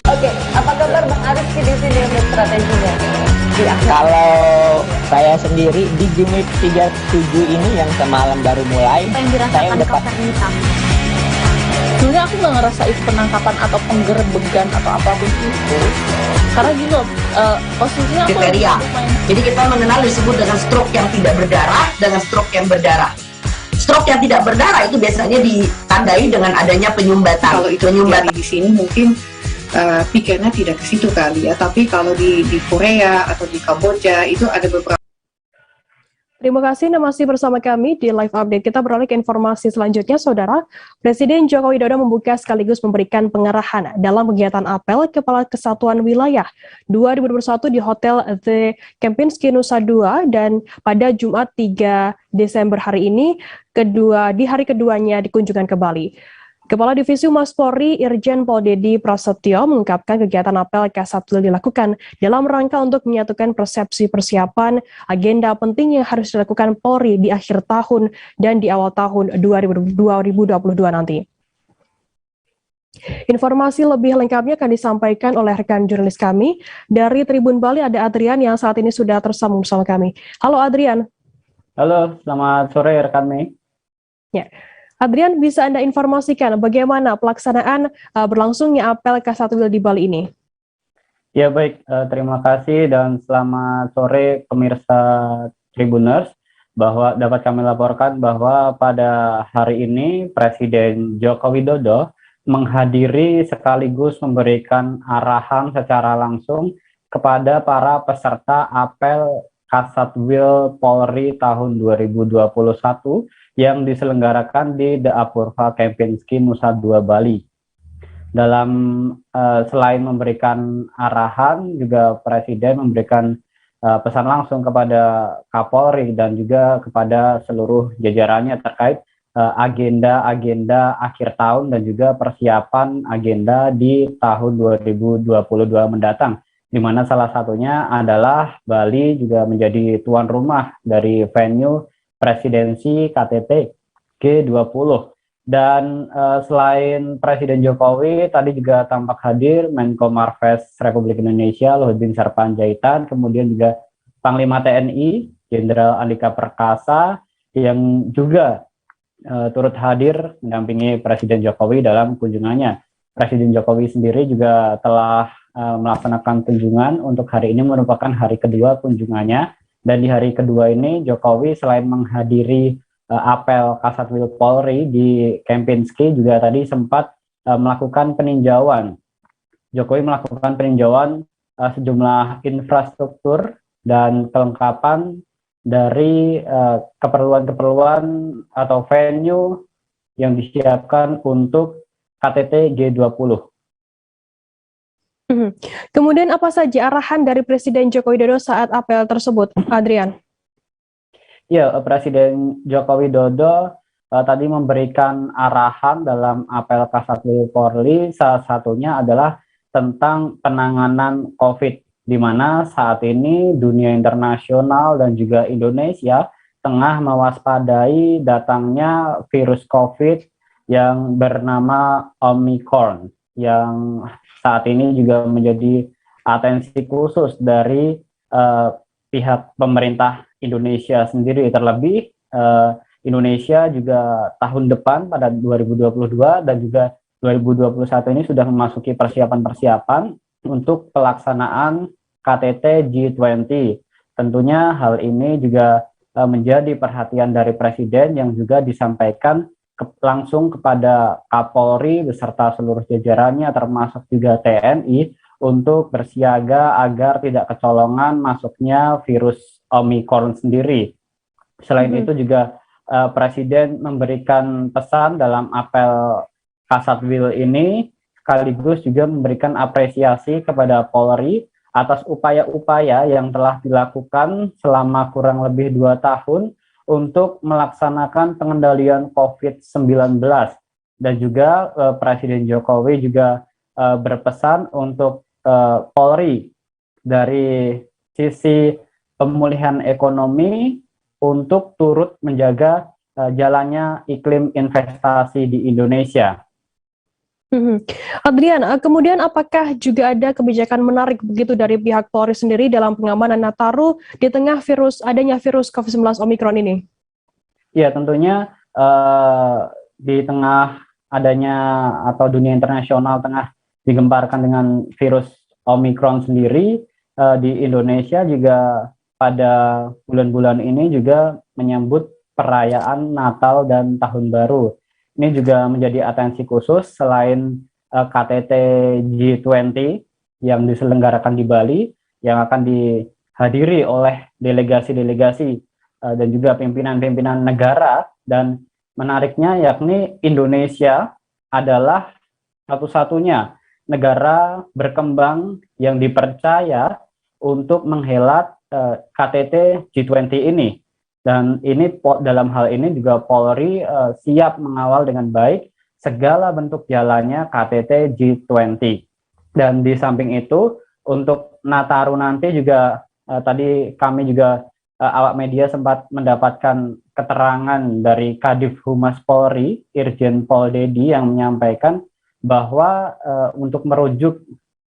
Oke, apa kabar Bang Arif di sini untuk strateginya? Kalau saya sendiri di Jumip 37 ini yang semalam baru mulai, saya udah sebenarnya aku nggak ngerasa itu penangkapan atau penggerebegan atau apapun itu, karena gini loh, posisinya aku kriteria. Jadi kita mengenal disebut dengan stroke yang tidak berdarah dengan stroke yang berdarah. Stroke yang tidak berdarah itu biasanya ditandai dengan adanya penyumbatan. Kalau itu terjadi di sini mungkin pikirnya tidak ke situ kali ya, tapi kalau di Korea atau di Kamboja itu ada beberapa. Terima kasih Anda masih bersama kami di Live Update. Kita beralih ke informasi selanjutnya, Saudara. Presiden Joko Widodo membuka sekaligus memberikan pengarahan dalam kegiatan apel Kepala Kesatuan Wilayah 2021 di Hotel The Kempinski Nusa Dua, dan pada Jumat 3 Desember hari ini, di hari keduanya dikunjungan ke Bali. Kepala Divisi Humas Polri Irjen Pol Dedy Prasetyo mengungkapkan kegiatan apel K1 dilakukan dalam rangka untuk menyatukan persepsi persiapan agenda penting yang harus dilakukan Polri di akhir tahun dan di awal tahun 2022 nanti. Informasi lebih lengkapnya akan disampaikan oleh rekan jurnalis kami dari Tribun Bali. Ada Adrian yang saat ini sudah tersambung bersama kami. Halo Adrian. Halo, selamat sore rekan Mei. Ya. Adrian, bisa Anda informasikan bagaimana pelaksanaan berlangsungnya apel K1 di Bali ini? Ya baik, terima kasih dan selamat sore pemirsa Tribuners, bahwa dapat kami laporkan bahwa pada hari ini Presiden Joko Widodo menghadiri sekaligus memberikan arahan secara langsung kepada para peserta apel Kasatwil Polri tahun 2021 yang diselenggarakan di The Apurva Kempinski Nusa Dua Bali. Dalam selain memberikan arahan, juga Presiden memberikan pesan langsung kepada Kapolri dan juga kepada seluruh jajarannya terkait agenda-agenda akhir tahun dan juga persiapan agenda di tahun 2022 mendatang, di mana salah satunya adalah Bali juga menjadi tuan rumah dari venue presidensi KTT G20. Dan selain Presiden Jokowi, tadi juga tampak hadir Menko Marves Republik Indonesia Luhut Binsar Panjaitan, kemudian juga Panglima TNI Jenderal Andika Perkasa yang juga turut hadir mendampingi Presiden Jokowi dalam kunjungannya. Presiden Jokowi sendiri juga telah melaksanakan kunjungan untuk hari ini, merupakan hari kedua kunjungannya. Dan di hari kedua ini Jokowi selain menghadiri apel Kasatwil Polri di Kempinski juga tadi sempat melakukan peninjauan. Jokowi melakukan peninjauan sejumlah infrastruktur dan kelengkapan dari keperluan-keperluan atau venue yang disiapkan untuk KTT G20. Kemudian apa saja arahan dari Presiden Joko Widodo saat apel tersebut, Adrian? Ya, Presiden Joko Widodo tadi memberikan arahan dalam apel Kasatwil Polri, salah satunya adalah tentang penanganan COVID, di mana saat ini dunia internasional dan juga Indonesia tengah mewaspadai datangnya virus COVID yang bernama Omicron, yang saat ini juga menjadi atensi khusus dari pihak pemerintah Indonesia sendiri. Terlebih Indonesia juga tahun depan pada 2022 dan juga 2021 ini sudah memasuki persiapan-persiapan untuk pelaksanaan KTT G20. Tentunya hal ini juga menjadi perhatian dari Presiden yang juga disampaikan langsung kepada Kapolri beserta seluruh jajarannya termasuk juga TNI untuk bersiaga agar tidak kecolongan masuknya virus Omicron sendiri. Selain itu juga Presiden memberikan pesan dalam apel Kasatwil ini sekaligus juga memberikan apresiasi kepada Polri atas upaya-upaya yang telah dilakukan selama kurang lebih 2 tahun untuk melaksanakan pengendalian COVID-19. Dan juga Presiden Jokowi juga berpesan untuk Polri dari sisi pemulihan ekonomi untuk turut menjaga jalannya iklim investasi di Indonesia. Adrian, kemudian apakah juga ada kebijakan menarik begitu dari pihak Polri sendiri dalam pengamanan Nataru di tengah adanya virus COVID-19 Omicron ini? Ya, tentunya di tengah adanya atau dunia internasional tengah digemparkan dengan virus Omicron sendiri, di Indonesia juga pada bulan-bulan ini juga menyambut perayaan Natal dan Tahun Baru. Ini juga menjadi atensi khusus selain KTT G20 yang diselenggarakan di Bali, yang akan dihadiri oleh delegasi-delegasi dan juga pimpinan-pimpinan negara. Dan menariknya yakni Indonesia adalah satu-satunya negara berkembang yang dipercaya untuk menghelat KTT G20 ini. Dan ini dalam hal ini juga Polri siap mengawal dengan baik segala bentuk jalannya KTT G20. Dan di samping itu untuk Nataru nanti juga tadi kami juga awak media sempat mendapatkan keterangan dari Kadif Humas Polri Irjen Pol Dedi yang menyampaikan bahwa untuk merujuk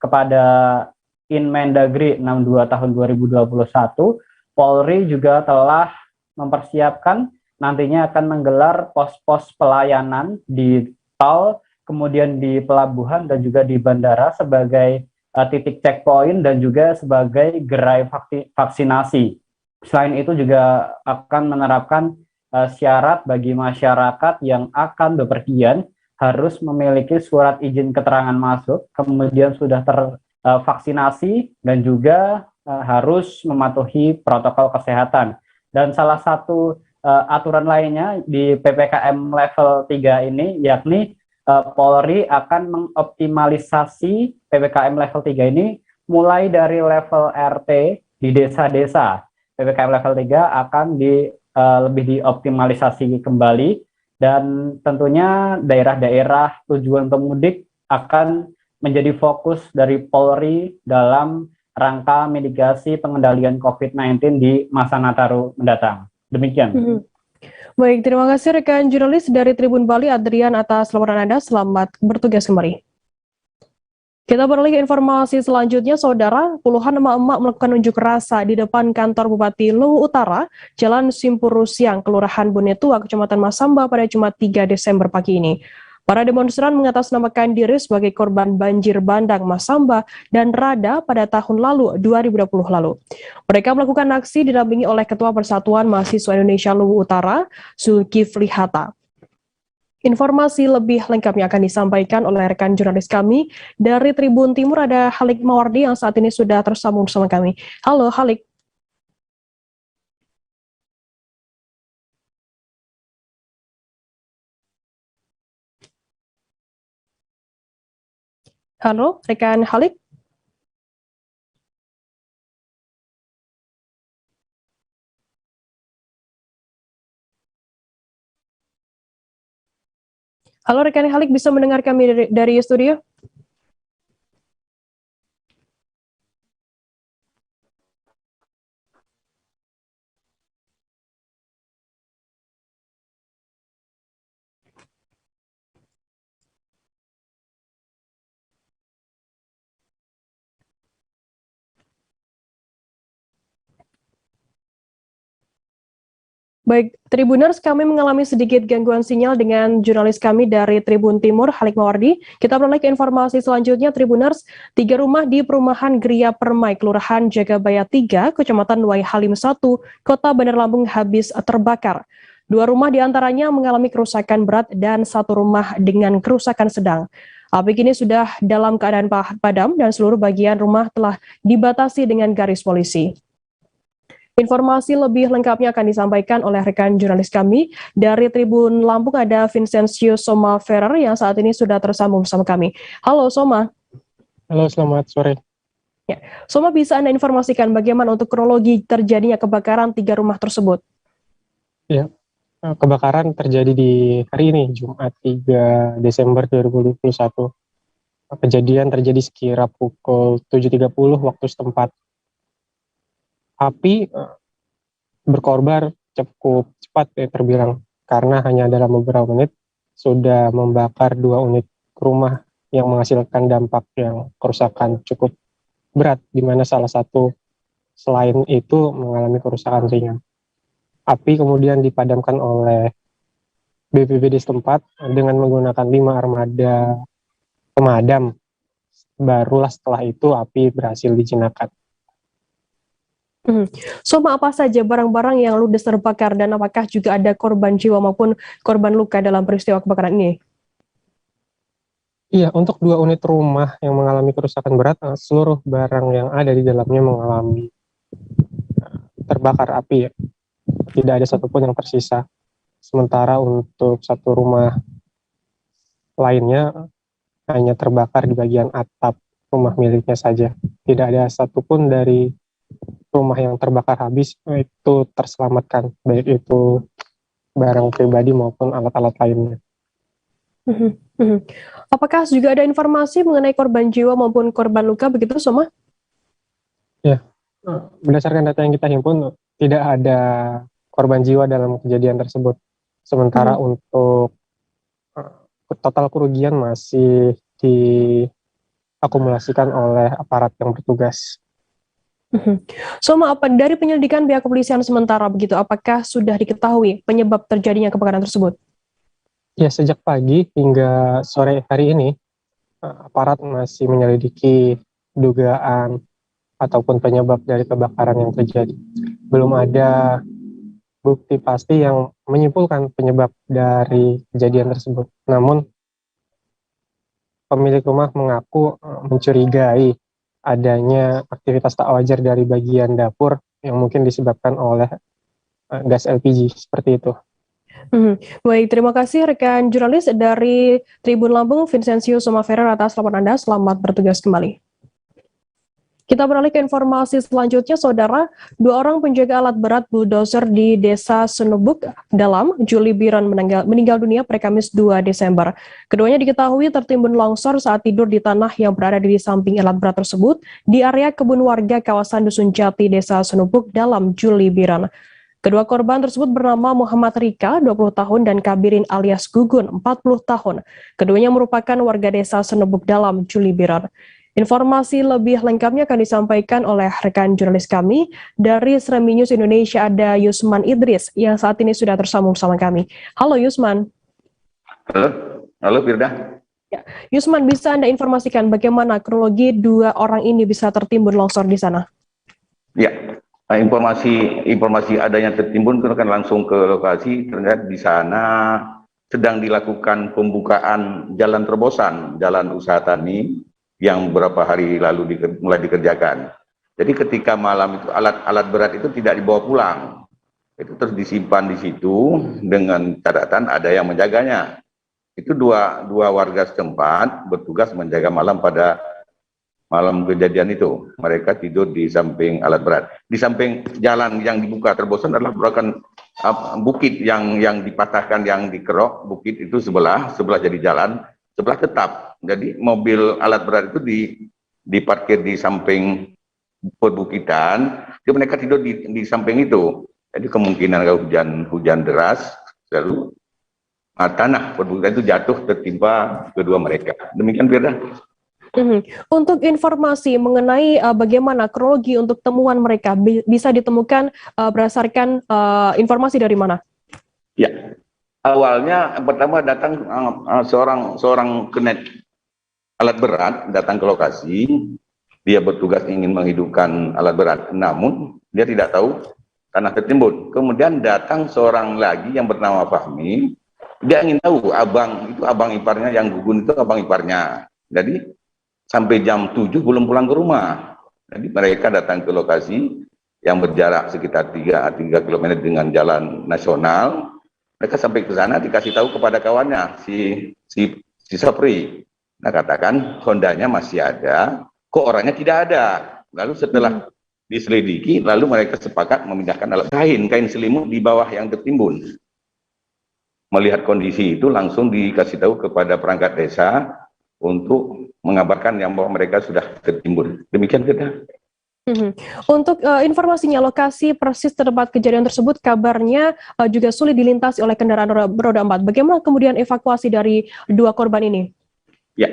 kepada Inmendagri 62 tahun 2021, Polri juga telah mempersiapkan nantinya akan menggelar pos-pos pelayanan di tol, kemudian di pelabuhan dan juga di bandara sebagai titik checkpoint dan juga sebagai gerai vaksinasi. Selain itu juga akan menerapkan syarat bagi masyarakat yang akan bepergian harus memiliki surat izin keterangan masuk, kemudian sudah tervaksinasi dan juga harus mematuhi protokol kesehatan. Dan salah satu aturan lainnya di PPKM level 3 ini yakni Polri akan mengoptimalisasi PPKM level 3 ini mulai dari level RT di desa-desa. PPKM level 3 akan lebih dioptimalisasi kembali dan tentunya daerah-daerah tujuan pemudik akan menjadi fokus dari Polri dalam rangka mitigasi pengendalian COVID-19 di masa Nataru mendatang. Demikian. Baik, terima kasih rekan jurnalis dari Tribun Bali, Adrian, atas laporan Anda. Selamat bertugas kembali. Kita beralih ke informasi selanjutnya, Saudara. Puluhan emak-emak melakukan unjuk rasa di depan kantor Bupati Luwu Utara, Jalan Simpuru Siang, Kelurahan Bonetua, Kecamatan Masamba pada Jumat 3 Desember pagi ini. Para demonstran mengatasnamakan diri sebagai korban banjir bandang Masamba dan Rada pada tahun lalu, 2020 lalu. Mereka melakukan aksi didampingi oleh Ketua Persatuan Mahasiswa Indonesia Luwu Utara, Zulkifli Hatta. Informasi lebih lengkapnya akan disampaikan oleh rekan jurnalis kami dari Tribun Timur, ada Halik Mawardi yang saat ini sudah tersambung bersama kami. Halo Halik. Halo, rekan Halik. Halo, rekan Halik, bisa mendengar kami dari studio? Baik, Tribuners, kami mengalami sedikit gangguan sinyal dengan jurnalis kami dari Tribun Timur, Halik Mawardi. Kita beralih ke informasi selanjutnya, Tribuners. 3 rumah di perumahan Gria Permai, Kelurahan Jagabaya 3, Kecamatan Wai Halim 1, Kota Bandar Lampung habis terbakar. 2 rumah diantaranya mengalami kerusakan berat dan 1 rumah dengan kerusakan sedang. Api kini sudah dalam keadaan padam dan seluruh bagian rumah telah dibatasi dengan garis polisi. Informasi lebih lengkapnya akan disampaikan oleh rekan jurnalis kami dari Tribun Lampung, ada Vincencio Soma Ferrer yang saat ini sudah tersambung bersama kami. Halo Soma. Halo, selamat sore. Ya. Soma, bisa Anda informasikan bagaimana untuk kronologi terjadinya kebakaran 3 rumah tersebut? Ya, kebakaran terjadi di hari ini, Jumat 3 Desember 2021. Kejadian terjadi sekira pukul 7.30 waktu setempat. Api berkorbar cukup cepat terbilang, karena hanya dalam beberapa menit sudah membakar 2 unit rumah yang menghasilkan dampak yang kerusakan cukup berat, di mana salah satu selain itu mengalami kerusakan ringan. Api kemudian dipadamkan oleh BPBD setempat dengan menggunakan 5 armada pemadam. Barulah setelah itu api berhasil dijinakkan. Soma, apa saja barang-barang yang ludes terbakar dan apakah juga ada korban jiwa maupun korban luka dalam peristiwa kebakaran ini? Iya, untuk 2 unit rumah yang mengalami kerusakan berat, seluruh barang yang ada di dalamnya mengalami terbakar api. Ya. Tidak ada satupun yang tersisa. Sementara untuk 1 rumah lainnya hanya terbakar di bagian atap rumah miliknya saja. Tidak ada satupun dari rumah yang terbakar habis itu terselamatkan, baik itu barang pribadi maupun alat-alat lainnya. Apakah juga ada informasi mengenai korban jiwa maupun korban luka begitu, Soma? Ya, berdasarkan data yang kita himpun, tidak ada korban jiwa dalam kejadian tersebut. Sementara untuk total kerugian masih diakumulasikan oleh aparat yang bertugas. Soma, apa dari penyelidikan pihak kepolisian sementara begitu, apakah sudah diketahui penyebab terjadinya kebakaran tersebut? Ya, sejak pagi hingga sore hari ini, aparat masih menyelidiki dugaan ataupun penyebab dari kebakaran yang terjadi. Belum ada bukti pasti yang menyimpulkan penyebab dari kejadian tersebut. Namun, pemilik rumah mengaku mencurigai adanya aktivitas tak wajar dari bagian dapur yang mungkin disebabkan oleh gas LPG, seperti itu. Baik, terima kasih rekan jurnalis dari Tribun Lampung, Vincencio Soma Ferrer, atas laporan Anda. Selamat bertugas kembali. Kita beralih ke informasi selanjutnya, Saudara. 2 orang penjaga alat berat bulldozer di Desa Senubuk Dalam, Juli Biron, meninggal dunia pada Kamis 2 Desember. Keduanya diketahui tertimbun longsor saat tidur di tanah yang berada di samping alat berat tersebut di area kebun warga kawasan Dusun Jati, Desa Senubuk Dalam, Juli Biron. Kedua korban tersebut bernama Muhammad Rika, 20 tahun, dan Kabirin alias Gugun, 40 tahun. Keduanya merupakan warga Desa Senubuk Dalam, Juli Biron. Informasi lebih lengkapnya akan disampaikan oleh rekan jurnalis kami dari Sremi News Indonesia, ada Yusman Idris yang saat ini sudah tersambung bersama kami. Halo Yusman. Halo Firda. Ya. Yusman, bisa Anda informasikan bagaimana kronologi 2 orang ini bisa tertimbun longsor di sana? Ya, informasi adanya tertimbun kita akan langsung ke lokasi. Ternyata di sana sedang dilakukan pembukaan jalan terobosan, jalan usaha tani yang beberapa hari lalu mulai dikerjakan. Jadi ketika malam itu alat berat itu tidak dibawa pulang, itu terus disimpan di situ dengan catatan ada yang menjaganya. Itu dua warga setempat bertugas menjaga malam pada malam kejadian itu. Mereka tidur di samping alat berat. Di samping jalan yang dibuka terobosan adalah merupakan bukit yang dipatahkan, yang dikerok. Bukit itu sebelah jadi jalan, sebelah tetap. Jadi mobil alat berat itu diparkir di samping perbukitan, jadi mereka tidur di samping itu. Jadi kemungkinan kalau hujan deras, lalu tanah perbukitan itu jatuh tertimpa kedua mereka. Demikian, Firda. Untuk informasi mengenai bagaimana kronologi untuk temuan mereka bisa ditemukan berdasarkan informasi dari mana? Ya, awalnya pertama datang seorang kenet alat berat datang ke lokasi. Dia bertugas ingin menghidupkan alat berat, namun dia tidak tahu tanah tertimbun. Kemudian datang seorang lagi yang bernama Fahmi. Dia ingin tahu itu abang iparnya yang gugun itu abang iparnya. Jadi sampai jam 7 belum pulang ke rumah. Jadi mereka datang ke lokasi yang berjarak sekitar 3 km dengan jalan nasional. Mereka sampai ke sana dikasih tahu kepada kawannya si Sapri. Nah, katakan Hondanya masih ada, kok orangnya tidak ada. Lalu setelah diselidiki, lalu mereka sepakat memindahkan alat kain selimut di bawah yang tertimbun. Melihat kondisi itu langsung dikasih tahu kepada perangkat desa untuk mengabarkan yang bahwa mereka sudah tertimbun. Demikian kita. Untuk informasinya, lokasi persis tempat kejadian tersebut kabarnya juga sulit dilintasi oleh kendaraan roda 4. Bagaimana kemudian evakuasi dari dua korban ini? Ya,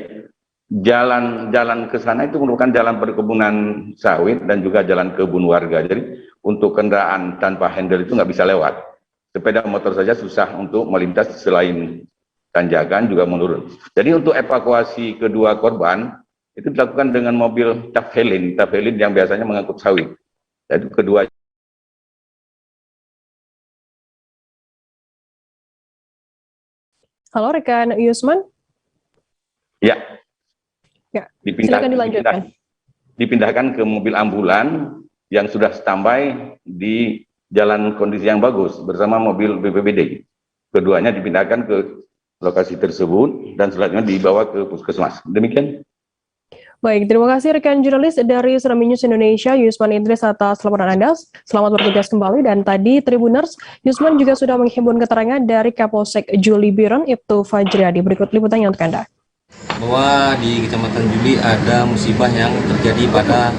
jalan ke sana itu merupakan jalan perkebunan sawit dan juga jalan kebun warga. Jadi untuk kendaraan tanpa handle itu nggak bisa lewat. Sepeda motor saja susah untuk melintas, selain tanjakan juga menurun. Jadi untuk evakuasi kedua korban itu dilakukan dengan mobil tafhelin yang biasanya mengangkut sawit. Jadi kedua. Halo rekan Yusman. Ya. Silakan dilanjutkan. Dipindahkan ke mobil ambulan yang sudah standby di jalan kondisi yang bagus bersama mobil BPBD. Keduanya dipindahkan ke lokasi tersebut dan selanjutnya dibawa ke puskesmas. Demikian. Baik, terima kasih rekan jurnalis dari Serambi News Indonesia, Yusman Idris atas laporan Anda. Selamat bertugas kembali. Dan tadi Tribuners, Yusman juga sudah menghimpun keterangan dari Kapolsek Juli Biren, Ibtu Fajriadi. Berikut liputannya untuk Anda. Bahwa di Kecamatan Juli ada musibah yang terjadi pada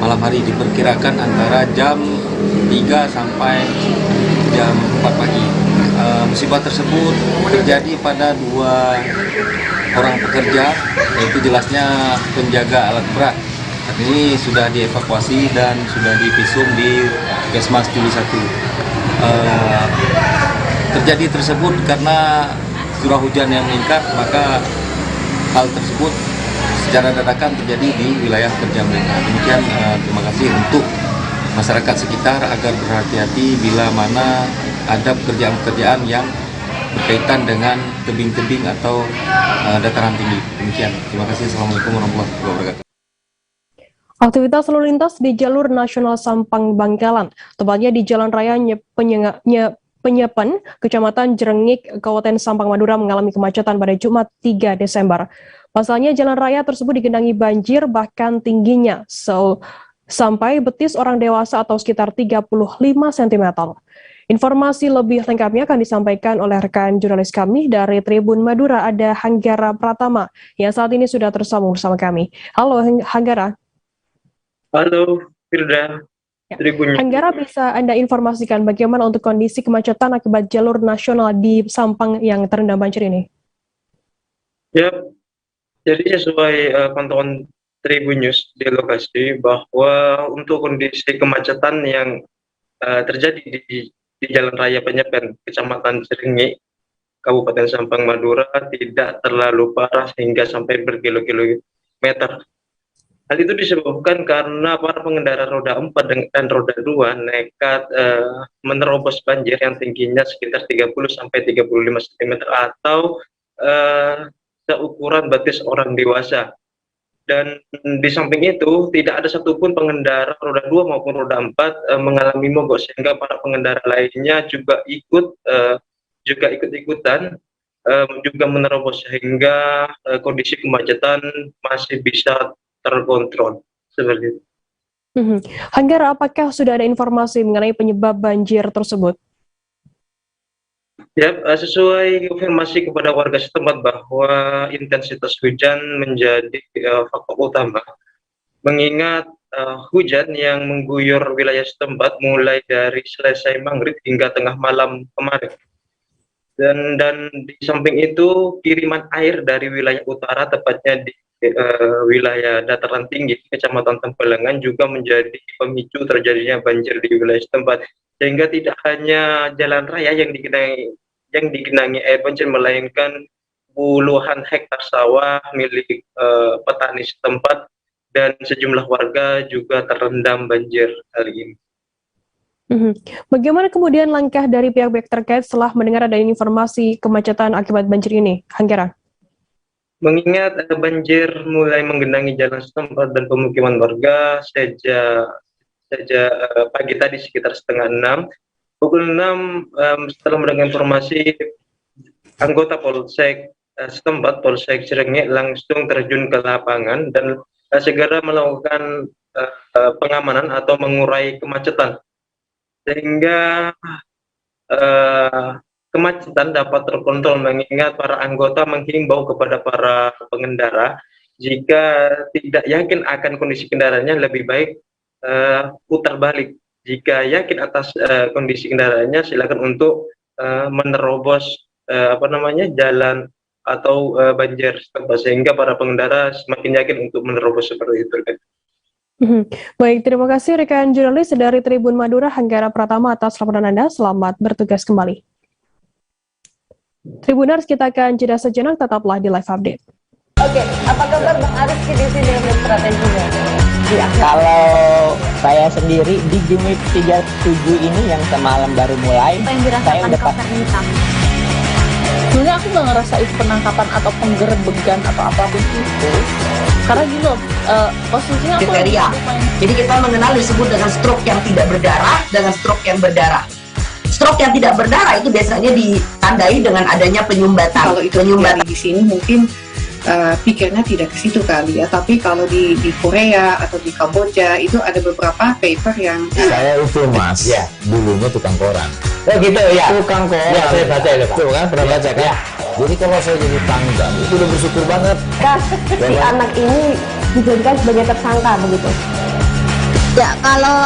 malam hari, diperkirakan antara jam 3 sampai jam 4 pagi. Musibah tersebut terjadi pada 2 orang pekerja, yaitu jelasnya penjaga alat berat. Saat ini sudah dievakuasi dan sudah divisum di Puskesmas Juli 1. Terjadi tersebut karena curah hujan yang meningkat, maka hal tersebut secara dadakan terjadi di wilayah kerja mereka. Demikian, terima kasih untuk masyarakat sekitar agar berhati-hati bila mana ada pekerjaan-pekerjaan yang berkaitan dengan tebing-tebing atau dataran tinggi. Demikian, terima kasih. Assalamualaikum warahmatullahi wabarakatuh. Aktivitas lalu lintas di jalur nasional Sampang Bangkalan, tepatnya di Jalan Raya Penyepen, Kecamatan Jerengik, Kabupaten Sampang Madura mengalami kemacetan pada Jumat 3 Desember. Pasalnya jalan raya tersebut digenangi banjir, bahkan tingginya sampai betis orang dewasa atau sekitar 35 cm. Informasi lebih lengkapnya akan disampaikan oleh rekan jurnalis kami dari Tribun Madura, ada Hanggara Pratama yang saat ini sudah tersambung bersama kami. Halo Hanggara. Halo Firda. Hanggara, bisa Anda informasikan bagaimana untuk kondisi kemacetan akibat jalur nasional di Sampang yang terendam banjir ini? Ya, jadi sesuai pantauan Tribun News di lokasi bahwa untuk kondisi kemacetan yang terjadi di Jalan Raya Penyepen, Kecamatan Jerengik, Kabupaten Sampang Madura tidak terlalu parah hingga sampai berkilo-kilometer. Hal itu disebabkan karena para pengendara roda 4 dan roda 2 nekat menerobos banjir yang tingginya sekitar 30 sampai 35 cm atau seukuran betis orang dewasa. Dan di samping itu tidak ada satupun pengendara roda 2 maupun roda 4 mengalami mogok, sehingga para pengendara lainnya juga ikut-ikutan juga menerobos, sehingga kondisi kemacetan masih bisa terkontrol seperti itu. Hanggara, apakah sudah ada informasi mengenai penyebab banjir tersebut? Ya, sesuai informasi kepada warga setempat bahwa intensitas hujan menjadi faktor utama, mengingat hujan yang mengguyur wilayah setempat mulai dari selesai maghrib hingga tengah malam kemarin. Dan di samping itu kiriman air dari wilayah utara, tepatnya di wilayah dataran tinggi Kecamatan Tempelengan juga menjadi pemicu terjadinya banjir di wilayah setempat, sehingga tidak hanya jalan raya yang digenangi air banjir, melainkan puluhan hektar sawah milik petani setempat dan sejumlah warga juga terendam banjir kali ini. Bagaimana kemudian langkah dari pihak-pihak terkait setelah mendengar ada informasi kemacetan akibat banjir ini, Hanggera? Mengingat banjir mulai menggenangi jalan setempat dan pemukiman warga sejak pagi tadi sekitar setengah 6, pukul 6 setelah mendengar informasi, anggota Polsek setempat, Polsek Cirenge, langsung terjun ke lapangan dan segera melakukan pengamanan atau mengurai kemacetan, sehingga kemacetan dapat terkontrol, mengingat para anggota menghimbau kepada para pengendara jika tidak yakin akan kondisi kendaraannya lebih baik putar balik. Jika yakin atas kondisi kendaraannya, silakan untuk menerobos jalan atau banjir setempat, sehingga para pengendara semakin yakin untuk menerobos seperti itu. Baik, terima kasih rekan jurnalis dari Tribun Madura, Hanggera Pratama, atas laporan Anda. Selamat bertugas kembali. Tribuners, kita akan jeda sejenak, tetaplah di live update. Oke, apa kabar Bang Aris di sini untuk strateginya? Kalau saya sendiri di Jumit 37 ini yang semalam baru mulai, saya udah hitam. Sebenarnya aku nggak ngerasa itu penangkapan atau penggerbegan atau apapun itu, karena gini loh, posisinya aku kriteria. Jadi kita mengenal disebut dengan stroke yang tidak berdarah dengan stroke yang berdarah. Stroke yang tidak berdarah itu biasanya ditandai dengan adanya penyumbatan. Kalau itu terjadi di sini mungkin pikirnya tidak ke situ kali ya, tapi kalau di Korea atau di Kamboja itu ada beberapa paper yang saya itu mas, ya dulunya tukang koran. Oh gitu ya, tukang koran. Ya saya baca ya Pak. Tuh kan pernah baca kan? Ya. Jadi kalau saya jadi pangdam itu udah bersyukur banget. Si anak ini dijadikan sebagai tersangka begitu. Ya kalau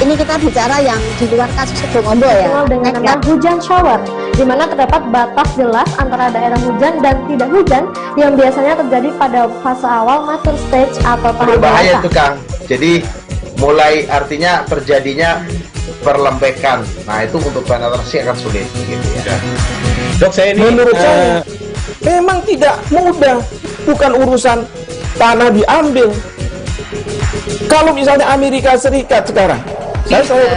ini kita bicara yang di luar kasus Sebongombo ya. Dengan nama hujan shower, di mana terdapat batas jelas antara daerah hujan dan tidak hujan yang biasanya terjadi pada fase awal mature stage atau tahap bahaya dewasa. itu Kang. Jadi mulai artinya terjadinya perlembekan. Nah itu untuk penetrasi akan sulit gitu ya. Dok, saya ini menurut saya memang tidak mudah, bukan urusan tanah diambil. Kalau misalnya Amerika Serikat sekarang,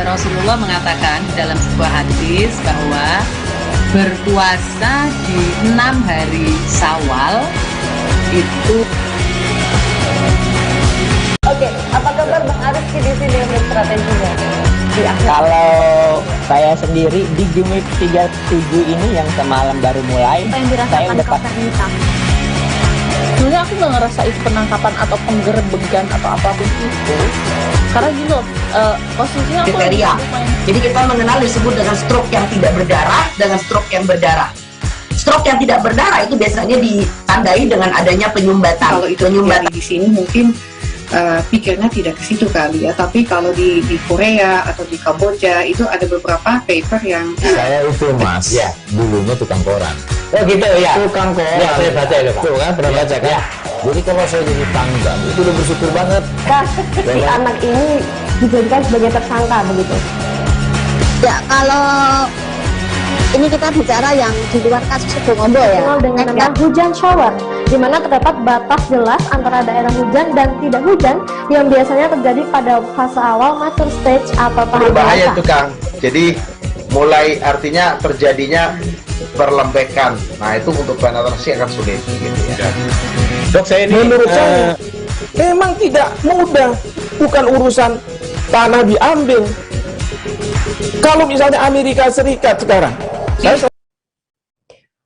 Rasulullah mengatakan dalam sebuah hadis bahwa berpuasa di 6 hari Syawal itu. Oke, apa kabar Bang Aris di sini untuk strateginya? Kalau saya sendiri di Jumit 37 ini yang semalam baru mulai, saya udah hitam. Sebenarnya aku nggak ngerasa itu penangkapan atau penggerbegan atau apapun itu, karena gini loh, posisinya aku kriteria. Jadi kita mengenal disebut dengan stroke yang tidak berdarah dengan stroke yang berdarah. Stroke yang tidak berdarah itu biasanya ditandai dengan adanya penyumbatan. Kalau itu terjadi di sini mungkin pikirnya tidak ke situ kali ya, tapi kalau di Korea atau di Kamboja itu ada beberapa paper yang saya itu mas, ya dulunya tukang koran. Oh gitu ya, tukang koran. Ya saya baca ya Pak. Tuh kan pernah baca kan? Ya. Jadi kalau saya jadi pangdam itu udah bersyukur banget. Si anak ini dijadikan sebagai tersangka begitu. Ya kalau ini kita bicara yang di luar kasus Sebongombo ya. Dengan nama hujan shower, di mana terdapat batas jelas antara daerah hujan dan tidak hujan yang biasanya terjadi pada fase awal mature stage atau tahap bahaya dewasa. itu Kang. Jadi mulai artinya terjadinya perlembekan. Nah itu untuk penetrasi akan sulit gitu ya. Dok, saya ini menurut saya memang tidak mudah, bukan urusan tanah diambil. Kalau misalnya Amerika Serikat sekarang,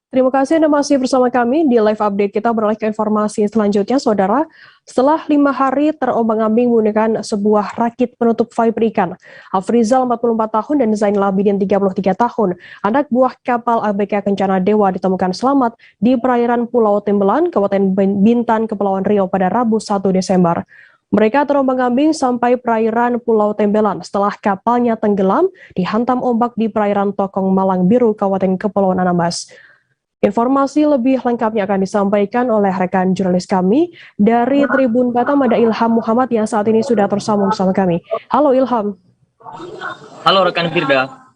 Terima kasih Anda masih bersama kami di live update. Kita beralih ke informasi selanjutnya, Saudara. Setelah 5 hari terombang-ambing menggunakan sebuah rakit penutup fiber ikan, Afrizal 44 tahun dan Zainal Abidin 33 tahun, anak buah kapal ABK Kencana Dewa, ditemukan selamat di perairan Pulau Tembelan, Kabupaten Bintan, Kepulauan Riau pada Rabu 1 Desember. Mereka terombang-ambing sampai perairan Pulau Tembelan setelah kapalnya tenggelam dihantam ombak di perairan Tokong Malang Biru, Kabupaten Kepulauan Anambas. Informasi lebih lengkapnya akan disampaikan oleh rekan jurnalis kami dari Tribun Batam, ada Ilham Muhammad yang saat ini sudah tersambung bersama kami. Halo Ilham. Halo rekan Firda.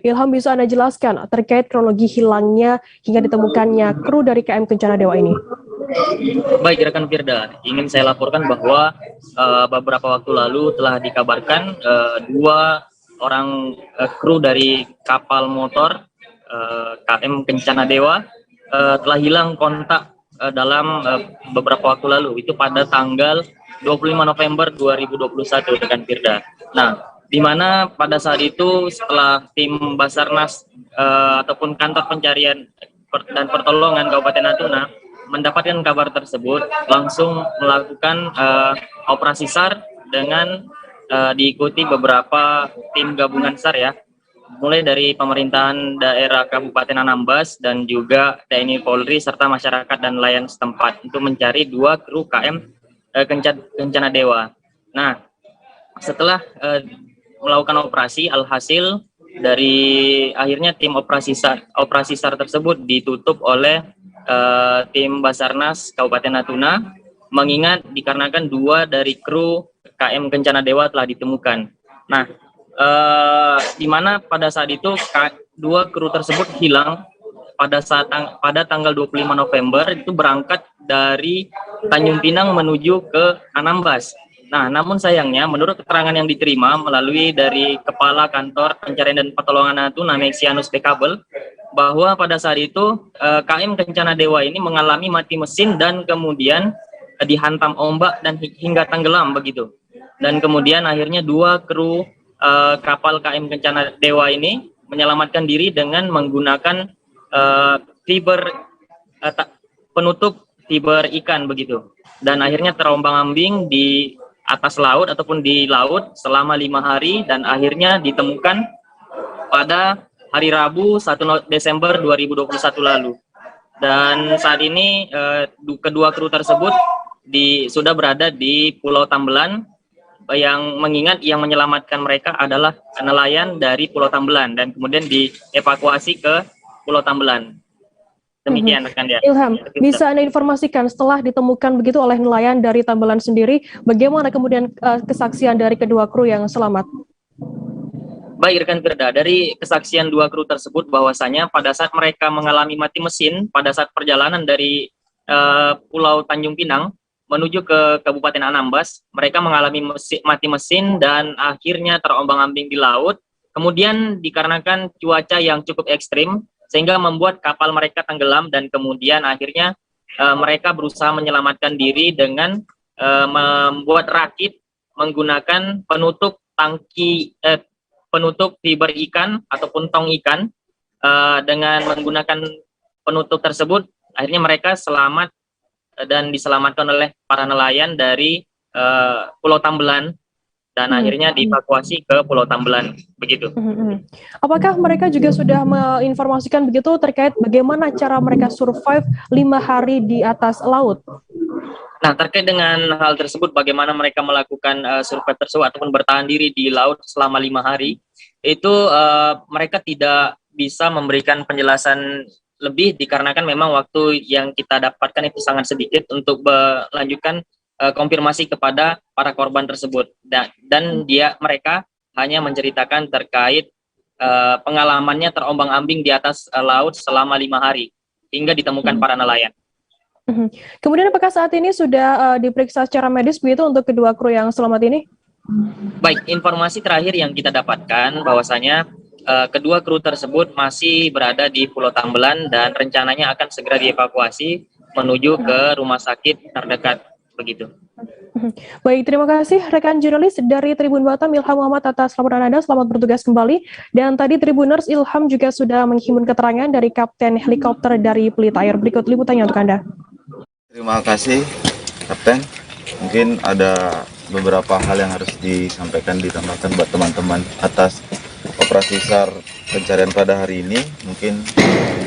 Ilham, bisa Anda jelaskan terkait kronologi hilangnya hingga ditemukannya kru dari KM Kencana Dewa ini? Baik rekan Firda, ingin saya laporkan bahwa beberapa waktu lalu telah dikabarkan 2 orang kru dari kapal motor KM Kencana Dewa telah hilang kontak dalam beberapa waktu lalu, itu pada tanggal 25 November 2021 rekan Firda. Nah, di mana pada saat itu setelah tim Basarnas ataupun kantor pencarian dan pertolongan Kabupaten Natuna mendapatkan kabar tersebut, langsung melakukan operasi SAR dengan diikuti beberapa tim gabungan SAR ya, mulai dari pemerintahan daerah Kabupaten Anambas dan juga TNI Polri serta masyarakat dan nelayan setempat untuk mencari 2 kru KM Kencana Dewa. Nah, setelah melakukan operasi, alhasil dari akhirnya tim operasi SAR tersebut ditutup oleh tim Basarnas Kabupaten Natuna, mengingat dikarenakan 2 dari kru KM Kencana Dewa telah ditemukan. Nah, di mana pada saat itu 2 kru tersebut hilang pada tanggal 25 November itu berangkat dari Tanjung Pinang menuju ke Anambas. Nah, namun sayangnya menurut keterangan yang diterima melalui dari Kepala Kantor Pencarian dan Pertolongan Natuna Mexianus Bekabel, bahwa pada saat itu KM Kencana Dewa ini mengalami mati mesin dan kemudian dihantam ombak dan hingga tenggelam begitu. Dan kemudian akhirnya 2 kru kapal KM Kencana Dewa ini menyelamatkan diri dengan menggunakan penutup fiber ikan begitu, dan akhirnya terombang-ambing di atas laut ataupun di laut selama 5 hari dan akhirnya ditemukan pada hari Rabu 1 Desember 2021 lalu. Dan saat ini kedua kru tersebut sudah berada di Pulau Tambelan, yang mengingat yang menyelamatkan mereka adalah nelayan dari Pulau Tambelan dan kemudian dievakuasi ke Pulau Tambelan. Demikian rekan ya. Ilham, bisa Anda informasikan setelah ditemukan begitu oleh nelayan dari Tambelan sendiri, bagaimana kemudian kesaksian dari kedua kru yang selamat? Baik rekan Firda, dari kesaksian 2 kru tersebut bahwasanya pada saat mereka mengalami mati mesin pada saat perjalanan dari Pulau Tanjung Pinang menuju ke Kabupaten Anambas, mereka mengalami mati mesin dan akhirnya terombang-ambing di laut. Kemudian dikarenakan cuaca yang cukup ekstrim, sehingga membuat kapal mereka tenggelam dan kemudian akhirnya mereka berusaha menyelamatkan diri dengan membuat rakit menggunakan penutup penutup fiber ikan ataupun tong ikan. Dengan menggunakan penutup tersebut, akhirnya mereka selamat dan diselamatkan oleh para nelayan dari Pulau Tambelan dan akhirnya dievakuasi ke Pulau Tambelan begitu. Apakah mereka juga sudah menginformasikan begitu terkait bagaimana cara mereka survive 5 hari di atas laut? Nah, terkait dengan hal tersebut, bagaimana mereka melakukan survive tersebut ataupun bertahan diri di laut selama 5 hari, itu mereka tidak bisa memberikan penjelasan lebih dikarenakan memang waktu yang kita dapatkan itu sangat sedikit untuk melanjutkan konfirmasi kepada para korban tersebut, dan mereka hanya menceritakan terkait pengalamannya terombang-ambing di atas laut selama 5 hari hingga ditemukan para nelayan. Kemudian apakah saat ini sudah diperiksa secara medis begitu untuk kedua kru yang selamat ini? Baik, informasi terakhir yang kita dapatkan bahwasanya kedua kru tersebut masih berada di Pulau Tambelan dan rencananya akan segera dievakuasi menuju ke rumah sakit terdekat begitu. Baik, terima kasih rekan jurnalis dari Tribun Batam Ilham Muhammad atas laporan Anda. Selamat bertugas kembali. Dan tadi Tribuners, Ilham juga sudah menghimpun keterangan dari Kapten Helikopter dari Pelita Air. Berikut liputannya untuk Anda. Terima kasih Kapten. Mungkin ada beberapa hal yang harus disampaikan, ditambahkan buat teman-teman atas operasi SAR pencarian pada hari ini. Mungkin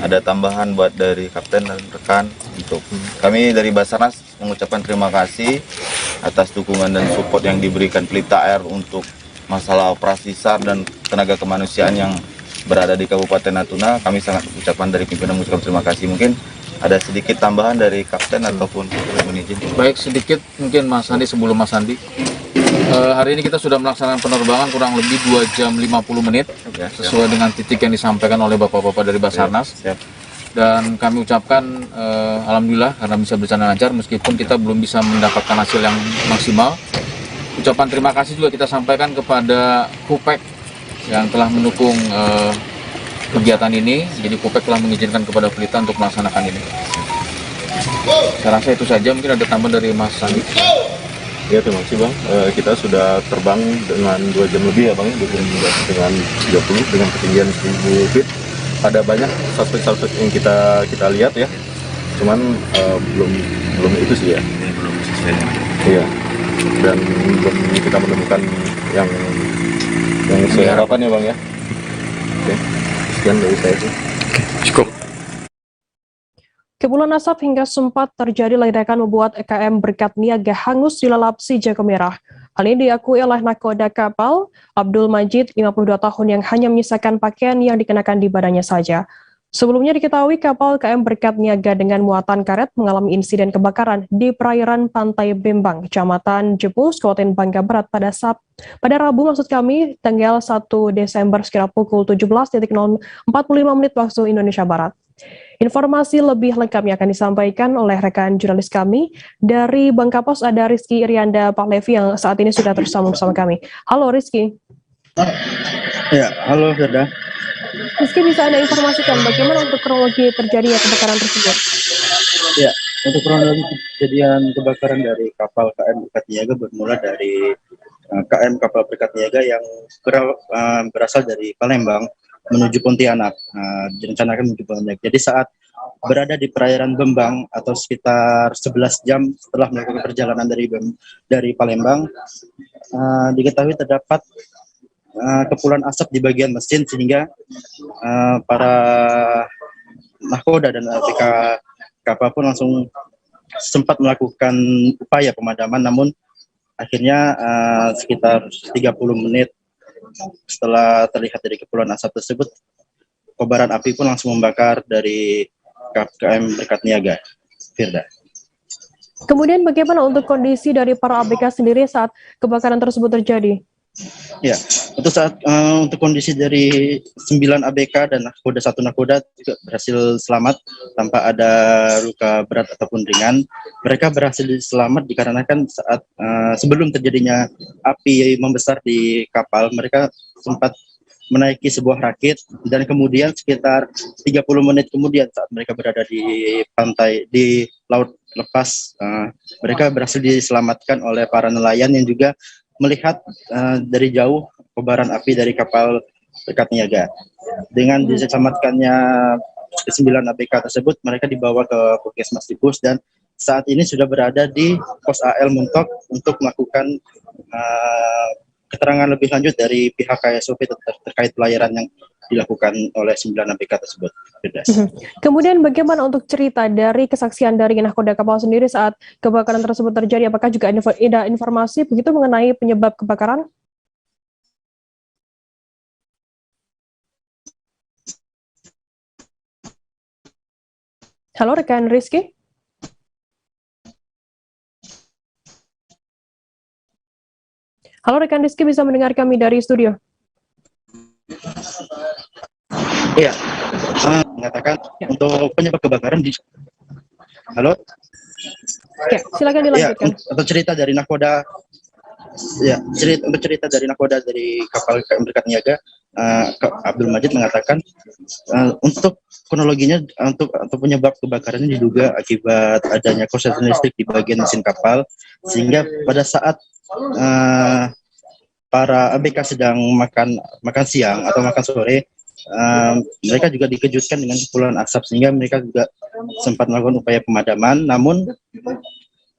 ada tambahan buat dari Kapten dan rekan. Untuk kami dari Basarnas mengucapkan terima kasih atas dukungan dan support yang diberikan Pelita Air untuk masalah operasi SAR dan tenaga kemanusiaan yang berada di Kabupaten Natuna. Kami sangat ucapan dari pimpinan mengucapkan terima kasih. Mungkin ada sedikit tambahan dari Kapten ataupun menizin. Baik, sedikit mungkin Mas Andi sebelum Mas Andi. Hari ini kita sudah melaksanakan penerbangan kurang lebih 2 jam 50 menit sesuai dengan titik yang disampaikan oleh Bapak-Bapak dari Basarnas. Dan kami ucapkan alhamdulillah karena bisa berjalan lancar meskipun kita belum bisa mendapatkan hasil yang maksimal. Ucapan terima kasih juga kita sampaikan kepada Kupek yang telah mendukung kegiatan ini. Jadi Kupek telah mengizinkan kepada Pelita untuk melaksanakan ini. Saya rasa itu saja, mungkin ada tambahan dari Mas Andi. Ya, terima kasih Bang. Kita sudah terbang dengan 2 jam lebih ya Bang, dengan 30 dengan ketinggian 1000 feet. Ada banyak suspek-suspek yang kita lihat ya. Cuman belum itu sih ya. Belum sesuai. Iya. Dan belum kita menemukan yang sesuai harapan ya Bang ya. Oke. Sekian dari saya sih. Cukup. Kepulan asap hingga sempat terjadi ledakan membuat KM Berkat Niaga hangus dilalap si jago merah. Hal ini diakui oleh nakoda kapal Abdul Majid, 52 tahun yang hanya menyisakan pakaian yang dikenakan di badannya saja. Sebelumnya diketahui kapal KM Berkat Niaga dengan muatan karet mengalami insiden kebakaran di perairan Pantai Bembang, Kecamatan Jepus, Kabupaten Bangka Barat pada Rabu tanggal 1 Desember sekitar pukul 17.45 waktu Indonesia Barat. Informasi lebih lengkapnya akan disampaikan oleh rekan jurnalis kami dari Bangkapos, ada Rizky Irianda Pak Levi yang saat ini sudah tersambung bersama kami. Halo Rizky. Ya, halo Firda. Rizky, bisa Anda informasikan bagaimana untuk kronologi terjadinya kebakaran tersebut? Ya, untuk kronologi kejadian kebakaran dari kapal KM Berkat Niaga bermula dari KM kapal Berkat Niaga yang berasal dari Palembang menuju Pontianak, direncanakan menuju Pontianak. Jadi saat berada di perairan Bembang atau sekitar 11 jam setelah melakukan perjalanan dari Palembang, diketahui terdapat kepulan asap di bagian mesin sehingga para nahkoda dan APK kapal pun langsung sempat melakukan upaya pemadaman, namun akhirnya sekitar 30 menit setelah terlihat dari kepulan asap tersebut, kobaran api pun langsung membakar dari KM Berkat Niaga. Firda. Kemudian bagaimana untuk kondisi dari para ABK sendiri saat kebakaran tersebut terjadi? Ya, untuk kondisi dari 9 ABK dan nakoda 1 nakoda juga berhasil selamat tanpa ada luka berat ataupun ringan. Mereka berhasil selamat dikarenakan saat sebelum terjadinya api membesar di kapal, mereka sempat menaiki sebuah rakit dan kemudian sekitar 30 menit kemudian saat mereka berada di pantai di laut lepas, mereka berhasil diselamatkan oleh para nelayan yang juga melihat dari jauh kobaran api dari kapal Berkat Niaga. Dengan diselamatkannya 9 ABK tersebut, mereka dibawa ke Puskesmas Jepus dan saat ini sudah berada di Pos AL Muntok untuk melakukan keterangan lebih lanjut dari pihak KSOP terkait pelayaran yang dilakukan oleh 9 ABK tersebut. Kemudian bagaimana untuk cerita dari kesaksian dari nahkoda kapal sendiri saat kebakaran tersebut terjadi? Apakah juga ada informasi begitu mengenai penyebab kebakaran? Halo rekan Rizky. Halo rekan Rizky, bisa mendengar kami dari studio? Iya, mengatakan untuk penyebab kebakaran di. Halo. Oke, silakan dilanjutkan. Ya, untuk cerita dari nakoda. Ya, cerita dari nakoda dari kapal KM Berkat Niaga, Abdul Majid mengatakan untuk kronologinya untuk penyebab kebakaran ini diduga akibat adanya korsleting listrik di bagian mesin kapal, sehingga pada saat para ABK sedang makan siang atau makan sore, mereka juga dikejutkan dengan kepulan asap sehingga mereka juga sempat melakukan upaya pemadaman. Namun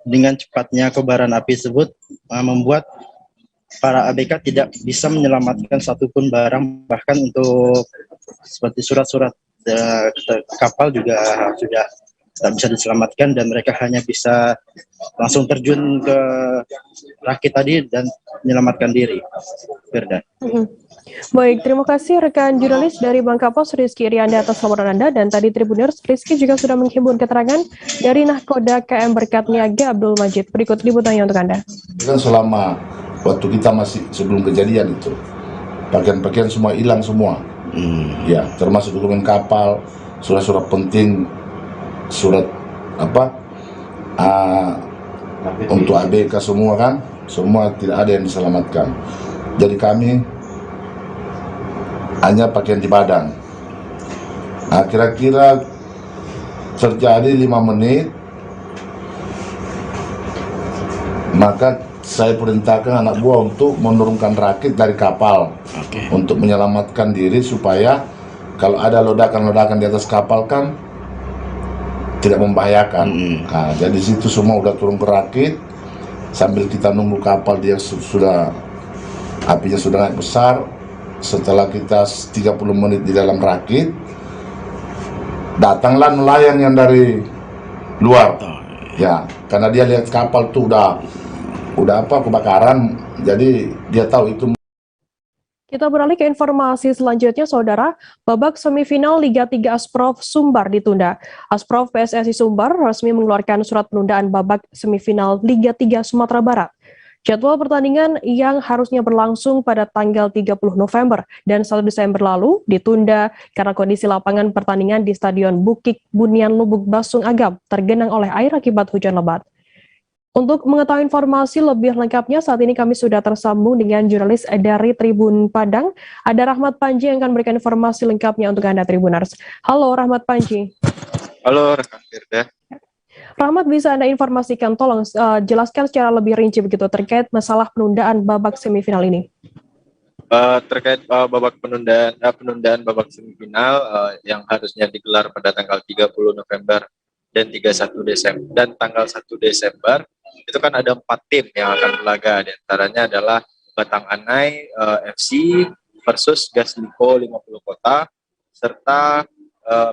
dengan cepatnya kobaran api tersebut membuat para ABK tidak bisa menyelamatkan satupun barang, bahkan untuk seperti surat-surat kapal juga sudah tak bisa diselamatkan dan mereka hanya bisa langsung terjun ke rakit tadi dan menyelamatkan diri. Firda. Baik, terima kasih rekan jurnalis dari Bangka Pos Rizky Irianda atas laporan Anda, dan tadi Tribuners Rizky juga sudah menghimpun keterangan dari Nahkoda KM Berkat Niaga Abdul Majid. Berikut liputannya untuk Anda. Kan selama waktu kita masih sebelum kejadian itu, pakaian-pakaian semua hilang semua. Ya, termasuk dokumen kapal, surat-surat penting, surat untuk ABK semua kan, semua tidak ada yang diselamatkan. Jadi kami hanya pakaian di badan. Nah, kira-kira terjadi 5 menit, maka saya perintahkan anak buah untuk menurunkan rakit dari kapal untuk menyelamatkan diri supaya kalau ada ledakan-ledakan di atas kapal kan tidak membahayakan. Nah, jadi situ semua udah turun ke rakit sambil kita nunggu kapal dia sudah apinya sudah naik besar. Setelah kita 30 menit di dalam rakit, datanglah nelayan yang dari luar. Ya, karena dia lihat kapal tuh udah kebakaran, jadi dia tahu itu. Kita beralih ke informasi selanjutnya, Saudara. Babak semifinal Liga 3 Asprof Sumbar ditunda. Asprof PSSI Sumbar resmi mengeluarkan surat penundaan babak semifinal Liga 3 Sumatera Barat. Jadwal pertandingan yang harusnya berlangsung pada tanggal 30 November dan 1 Desember lalu ditunda karena kondisi lapangan pertandingan di Stadion Bukit Bunian Lubuk Basung Agam tergenang oleh air akibat hujan lebat. Untuk mengetahui informasi lebih lengkapnya, saat ini kami sudah tersambung dengan jurnalis dari Tribun Padang. Ada Rahmat Panji yang akan memberikan informasi lengkapnya untuk Anda Tribuners. Halo Rahmat Panji. Halo rekan Firda. Rahmat, bisa Anda informasikan, tolong jelaskan secara lebih rinci begitu terkait masalah penundaan babak semifinal ini. Terkait babak penundaan babak semifinal yang harusnya digelar pada tanggal 30 November dan 31 Desember dan tanggal 1 Desember, itu kan ada 4 tim yang akan berlaga. Di antaranya adalah Batang Anai FC versus Gasliko 50 Kota serta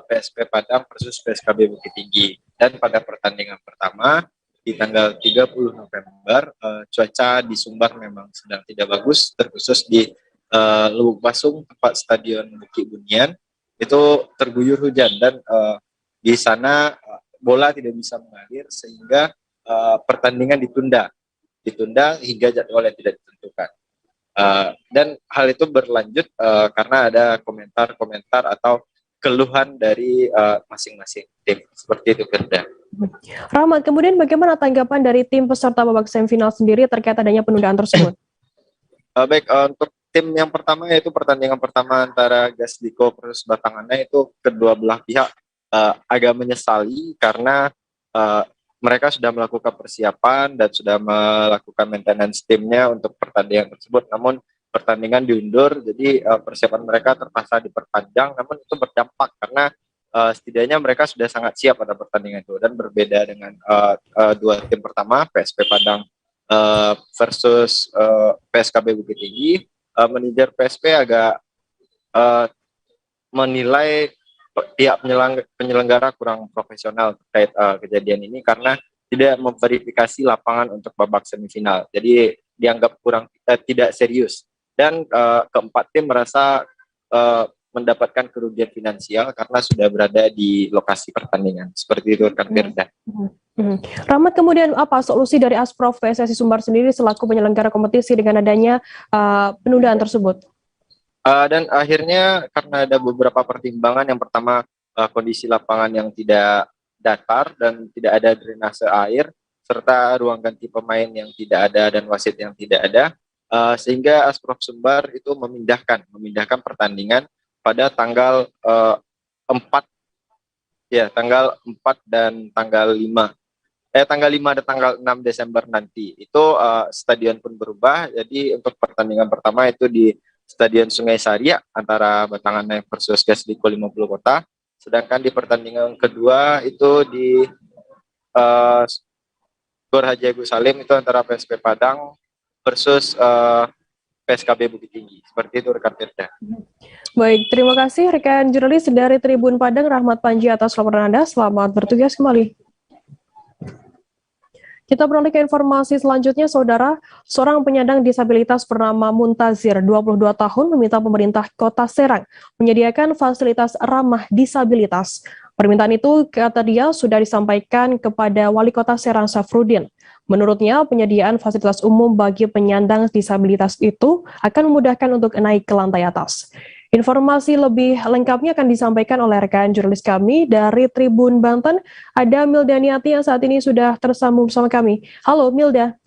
PSP Padang versus PSKB Bukit Tinggi. Dan pada pertandingan pertama di tanggal 30 November, cuaca di Sumbar memang sedang tidak bagus, terkhusus di Lubuk Basung, tempat Stadion Bukit Bunian, itu terguyur hujan dan di sana bola tidak bisa mengalir sehingga pertandingan ditunda hingga jadwal yang tidak ditentukan. Dan hal itu berlanjut karena ada komentar-komentar atau keluhan dari masing-masing tim. Seperti itu, Firda. Rahmat, kemudian bagaimana tanggapan dari tim peserta babak semifinal sendiri terkait adanya penundaan tersebut? Baik, untuk tim yang pertama, yaitu pertandingan pertama antara Gasliko versus Batang Anai, itu kedua belah pihak agak menyesali karena mereka sudah melakukan persiapan dan sudah melakukan maintenance timnya untuk pertandingan tersebut. Namun pertandingan diundur, jadi persiapan mereka terpaksa diperpanjang, namun itu berdampak karena setidaknya mereka sudah sangat siap pada pertandingan itu. Dan berbeda dengan dua tim pertama, PSP Padang versus PSKB Bukit Tinggi, manajer PSP agak menilai pihak penyelenggara kurang profesional terkait kejadian ini karena tidak memverifikasi lapangan untuk babak semifinal. Jadi dianggap kurang tidak serius. Dan keempat tim merasa mendapatkan kerugian finansial karena sudah berada di lokasi pertandingan. Seperti itu, rekan Firda. Rahmat, kemudian apa solusi dari Asprof PSSI Sumbar sendiri selaku penyelenggara kompetisi dengan adanya penundaan tersebut? Dan akhirnya karena ada beberapa pertimbangan, yang pertama kondisi lapangan yang tidak datar dan tidak ada drainase air, serta ruang ganti pemain yang tidak ada dan wasit yang tidak ada, sehingga Asprof Sumbar itu memindahkan pertandingan pada tanggal 4 dan tanggal 5. Tanggal 5 dan tanggal 6 Desember nanti. Itu stadion pun berubah. Jadi untuk pertandingan pertama itu di Stadion Sungai Saria antara Batang Anai versus Gasliko 50 Kota. Sedangkan di pertandingan kedua itu di Gor Haji Agus Salim itu antara PSP Padang versus PSKB Bukit Tinggi. Seperti itu, rekan Firda. Baik, terima kasih rekan jurnalis dari Tribun Padang, Rahmat Panji atas laporan Anda. Selamat bertugas kembali. Kita beralih ke informasi selanjutnya, Saudara. Seorang penyandang disabilitas bernama Muntazir, 22 tahun, meminta pemerintah Kota Serang menyediakan fasilitas ramah disabilitas. Permintaan itu, kata dia, sudah disampaikan kepada Wali Kota Serang Safrudin. Menurutnya, penyediaan fasilitas umum bagi penyandang disabilitas itu akan memudahkan untuk naik ke lantai atas. Informasi lebih lengkapnya akan disampaikan oleh rekan jurnalis kami dari Tribun Banten. Ada Milda Niati yang saat ini sudah tersambung bersama kami. Halo Milda.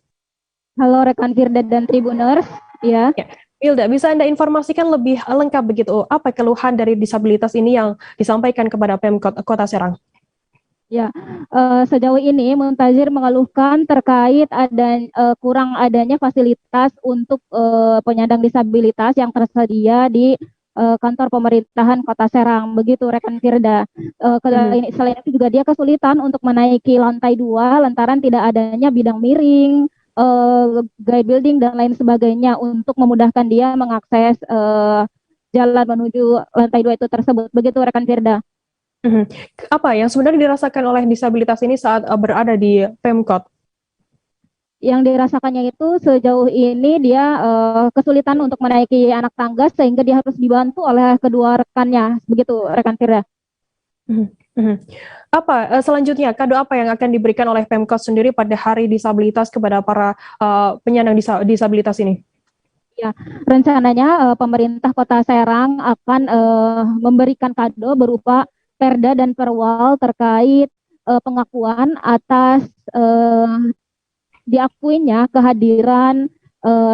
Halo rekan Firda dan Tribuners. Ya. Milda, bisa Anda informasikan lebih lengkap begitu, apa keluhan dari disabilitas ini yang disampaikan kepada Pemkot Kota Serang? Ya, sejauh ini Muntazir mengeluhkan terkait kurang adanya fasilitas untuk penyandang disabilitas yang tersedia di kantor pemerintahan Kota Serang, begitu rekan Firda. Selain itu juga dia kesulitan untuk menaiki lantai 2 lantaran tidak adanya bidang miring, guide building dan lain sebagainya untuk memudahkan dia mengakses jalan menuju lantai 2 itu tersebut, begitu rekan Firda. Apa yang sebenarnya dirasakan oleh disabilitas ini saat berada di Pemkot? Yang dirasakannya itu sejauh ini dia kesulitan untuk menaiki anak tangga sehingga dia harus dibantu oleh kedua rekannya, begitu rekan Firda. Apa selanjutnya, kado apa yang akan diberikan oleh Pemkot sendiri pada Hari Disabilitas kepada para penyandang disabilitas ini? Ya, rencananya pemerintah Kota Serang akan memberikan kado berupa perda dan perwal terkait pengakuan atas diakuinya kehadiran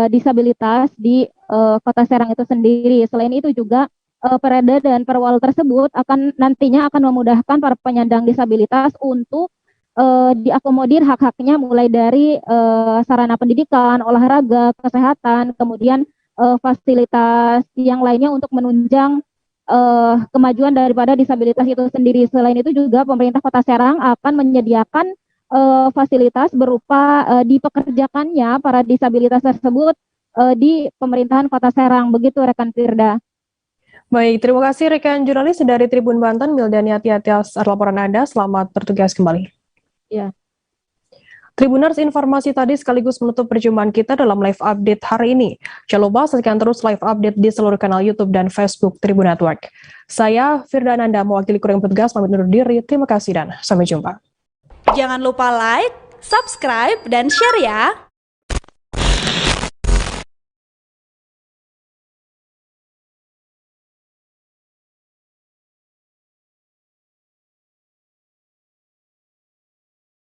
disabilitas di Kota Serang itu sendiri. Selain itu juga perda dan perwal tersebut nantinya akan memudahkan para penyandang disabilitas untuk diakomodir hak-haknya mulai dari sarana pendidikan, olahraga, kesehatan, kemudian fasilitas yang lainnya untuk menunjang kemajuan daripada disabilitas itu sendiri. Selain itu juga pemerintah Kota Serang akan menyediakan fasilitas berupa dipekerjakannya para disabilitas tersebut di pemerintahan Kota Serang, begitu rekan Firda. Baik, terima kasih rekan jurnalis dari Tribun Banten, Milda Niati atas laporan Anda. Selamat bertugas kembali. Ya. Tribuners, informasi tadi sekaligus menutup perjumpaan kita dalam live update hari ini. Jangan lupa saksikan terus live update di seluruh kanal YouTube dan Facebook Tribun Network. Saya Firda Ananda, mewakili kru yang bertugas, pamit undur diri. Terima kasih dan sampai jumpa. Jangan lupa like, subscribe, dan share ya!